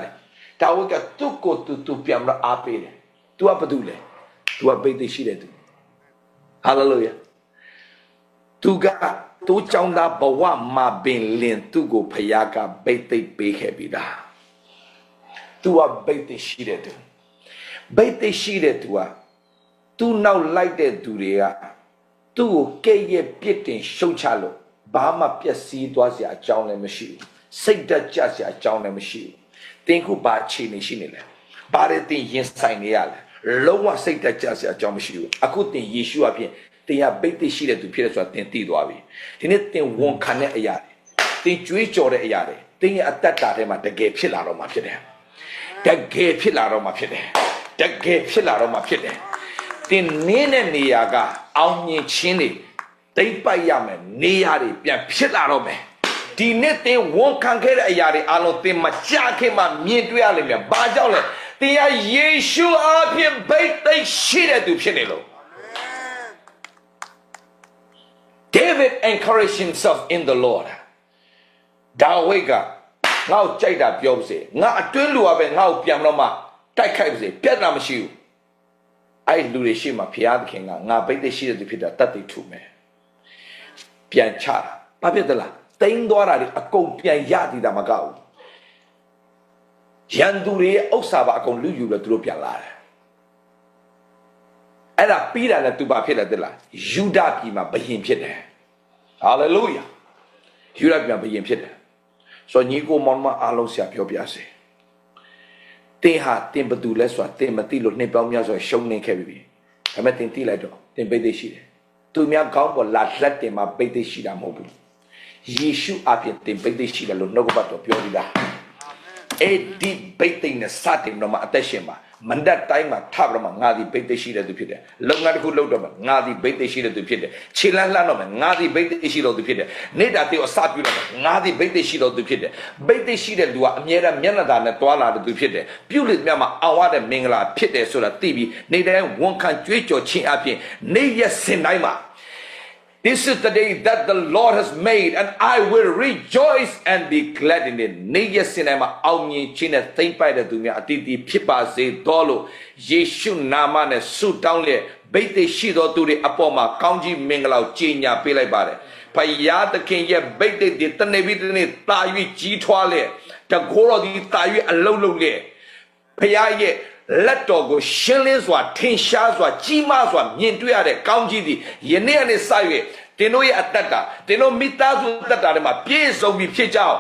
ဒါဝိဒ်ကသူ့ကိုသူပြန်ပြီးအားပေးတယ် तू ကဘာလုပ်လဲ तू ကဘိတ်သိရှိတယ် तू hallelujah သူကသူ့ကြောင့်သာဘဝမှာပင်လင်သူ့ကိုဖယားကဘိတ်သိပေးခဲ့ပြီလား तू ကဘိတ်သိရှိတယ် तू ဘိတ်သိရှိတယ် तू ကသူ့နောက်လိုက်တဲ့သူတွေကသူ့ကိုကဲ့ရဲ့ပြစ်တင်ရှုံချလို့ဘာမှပျက်စီးသွားစရာအကြောင်းလည်းမရှိဘူးစိတ်ဓာတ်ကျစရာအကြောင်းလည်းမရှိဘူးတင်းခုဘာအခြေအနေရှိနေလဲဘာတွေတင်းရင်ဆိုင်နေရလဲလုံးဝစိတ်ဓာတ်ကျစရာအကြောင်းမရှိဘူးအခုတင်းယေရှုအဖြစ်တင်းရဘိတ်သိရှိတဲ့သူဖြစ်တဲ့ဆိုတာတင်းသိသွားပြီဒီနေ့တင်းဝန်ခံတဲ့အရာတွေတင်းကြွေးကြော်တဲ့အရာတွေတင်းရဲ့အသက်တာထဲမှာတကယ်ဖြစ်လာတော့မှာဖြစ်တယ်တကယ်ဖြစ်လာတော့မှာဖြစ်တယ်တကယ်ဖြစ်လာတော့မှာဖြစ်တယ်တင်းနေတဲ့နေရာကအောင်မြင်ခြင်းတွေတိတ်ပိုက်ရမယ်နေရာတွေပြန်ဖြစ်လာတော့မယ်ဒီနေ့တင်းဝန်ခံခဲ့တဲ့အရာတွေအလုံးတင်းမကြခင်မှာမြင်တွေ့ရလိမ့်မယ်ဘာကြောင့်လဲတင်းရယေရှုအဖြစ်ဘိတ်သိရှိတဲ့သူဖြစ်နေလို့ David encouraged himself in the Lord ဒါဝိဒ်ကငါ့ကိုကြိုက်တာပြောပါစေငါအတွင်းလူကပဲငါ့ကိုပြန်တော့မှတိုက်ခိုက်ပါစေပြဿနာမရှိဘူးအဲ့လူတွေရှိမှဖျားသခင်ကငါဘိတ်သိရှိတဲ့သူဖြစ်တာတတ်သိထူမယ်ပြန်ချတာဘာဖြစ်သလားတိမ်သွားတာတွေအကုန်ပြန်ရသည်တာမကောက်ဘူးရန်သူတွေရဲ့ဥစ္စာပါအကုန်လူယူလို့သူတို့ပြန်လာတယ်အဲ့ဒါပြီးတာလည်းသူဘာဖြစ်လဲသိလားယူဒပြည်မှာဘယင်ဖြစ်တယ်ဟာလေလုယာယူဒပြည်မှာဘယင်ဖြစ်တယ်ဆိုညီကိုမောင်မအားလုံးဆရာပြောပြစေတင်းဟာတင်းဘသူလဲဆိုတာတင်းမသိလို့နှစ်ပေါင်းများစွာရှုံးနေခဲ့ပြီဒါပေမဲ့တင်းသိလိုက်တော့တင်းဘိတ်သိရှိတယ်သူများကောင်းပေါ်လာလက်တင်မှာဘိတ်သိရှိတာမဟုတ်ဘူးယေရှုအပြင်တင်ဘိတ်သိရှိတယ်လို့နှုတ်ကပတ်တော်ပြောပြီးသားအဲ့ဒီဘိတ်သိနဲ့စတင်တော့မှအသက်ရှင်မှာမန္တတိုင်းမှာထပ်တော့မှငါဒီဘိတ်သိရှိတဲ့သူဖြစ်တယ်လုပ်ငန်းတစ်ခုလုပ်တော့မှငါဒီဘိတ်သိရှိတဲ့သူဖြစ်တယ်ခြေလန်းလှမ်းတော့မှငါဒီဘိတ်သိရှိတော်သူဖြစ်တယ်နေတာတေကိုအစပြုတော့မှငါဒီဘိတ်သိရှိတော်သူဖြစ်တယ်ဘိတ်သိရှိတဲ့လူကအမြဲတမ်းမျက်နှာသာနဲ့တွာလာတဲ့သူဖြစ်တယ်ပြုလို့မြတ်မှာအောင်ရတဲ့မင်္ဂလာဖြစ်တယ်ဆိုတာသိပြီးနေတိုင်းဝန်ခံကြွေးကြော်ခြင်းအပြင်နေရက်စင်တိုင်းမှာThis is the day that the Lord has made, and I will rejoice and be glad in it. နေ့ရက်စင်တိုင်းမှာအောင်မြင်ခြင်းနဲ့သိမ့်ပိုက်တဲ့သူများအတီးတီးဖြစ်ပါစေတော်လို့ယေရှုနာမနဲ့ဆုတောင်းလျက်ဘိတ်သိရှိတော်သူတွေအပေါ်မှာကောင်းကြီးမင်္ဂလာကိုကြီးညာပေးလိုက်ပါတယ်။ဖယားသခင်ရဲ့ဘိတ်သိတွေတနေ့ပြီးတနေ့တာ၍ကြီးထွားလျက်တကိုးတော်ဒီတာ၍အလုံးလုံးလျက်ဖယားရဲ့လက်တော်ကိုရှင်းလင်းစွာထင်ရှားစွာကြီးမားစွာမြင်တွေ့ရတဲ့ကောင်းကြီးသည်ယနေ့ကနေစ၍တင်တို့ရဲ့အသက်တာတင်တို့မိသားစုအသက်တာတွေမှာပြည့်စုံပြီးဖြစ်ကြအောင်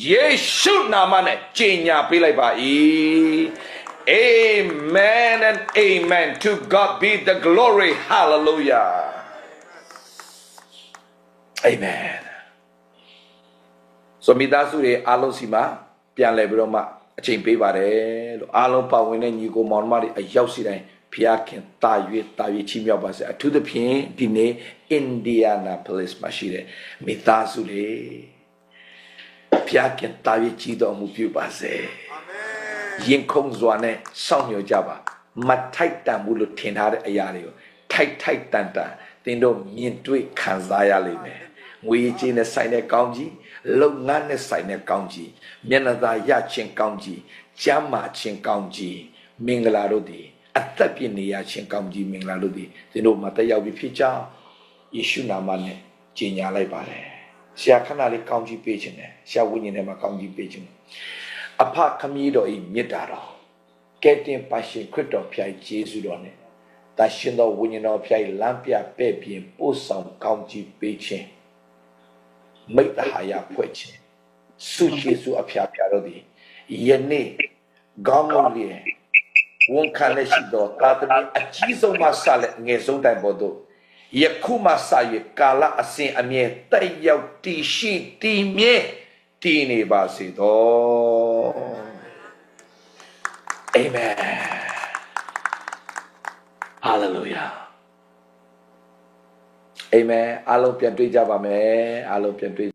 ယေရှုနာမနဲ့ကြေညာပေးလိုက်ပါ၏Amen and amen to God be the glory hallelujah Amen ဆိုမိသားစုတွေအားလုံးစီမှာပြန်လည်ပြီးတော့မှအချိန်ပေးပါတယ်လို့အားလုံးပါဝင်တဲ့ညီကိုမောင်နှမတွေအရောက်စီတိုင်းဖျားခင်တာ၍ချီးမြှောက်ပါစေအထူးသဖြင့်ဒီနေ့အင်ဒီယာနာပိုလစ်မှာရှိတဲ့မိသားစုတွေဖျားခင်တာ၍ကြီးတော်မူပြုပါစေအာမင်ရင်ခုန်စွာနဲ့စောင့်မျှော်ကြပါမထိုက်တန်ဘူးလို့ထင်ထားတဲ့အရာတွေကိုထိုက်တန်သင်တို့မြင်တွေ့ခံစားရလိမ့်မယ်ငွေကြေးနဲ့ဆိုင်တဲ့ကောင်းကြီးလုပ်ငန်းနဲ့ဆိုင်တဲ့ကောင်းကြီးမျက်နှာသာရခြင်းကောင်းကြီးကျမ်းမာခြင်းကောင်းကြီးမင်္ဂလာတို့သည်အသက်ပြည့်နေရခြင်းကောင်းကြီးမင်္ဂလာတို့သည်သင်တို့မှာတက်ရောက်ပြီးဖြစ်ကြောင်းယေရှုနာမနဲ့ကြေညာလိုက်ပါတယ်ဆရာခဏလေးကောင်းကြီးပေးခြင်းနဲ့ဆရာဝိညာဉ်ထဲမှာကောင်းကြီးပေးခြင်းအဖခမည်းတော်ဤမြတ်တာတော်ကဲတင်ပါရှင်ခရစ်တော်ဖျားယေရှုတော်နဲ့တရှင်တော်ဝိညာဉ်တော်ဖျားလမ်းပြပဲ့ပြင်ပို့ဆောင်ကောင်းကြီးပေးခြင်းမိတ္တဟာယဖွဲ့ခြင်းဆုယေရှုအဖျားတော်သည်ယနေ့ကောင်းလို့လေဝန်ခံလက်ရှိတော်သာသမီအကြီးဆုံးမှစလက်ငယ်ဆုံးတိုင်ပေါ်သို့ယခုမှစ၍ကာလအစဉ်အမြဲတက်ရောက်တည်ရှိတည်မြဲတည်နေပါစေတော်အာမင်ဟာလေလုယာအာမင်အားလုံးပြန်တွေ့ကြပါမယ်အားလုံးပြန်တွေ့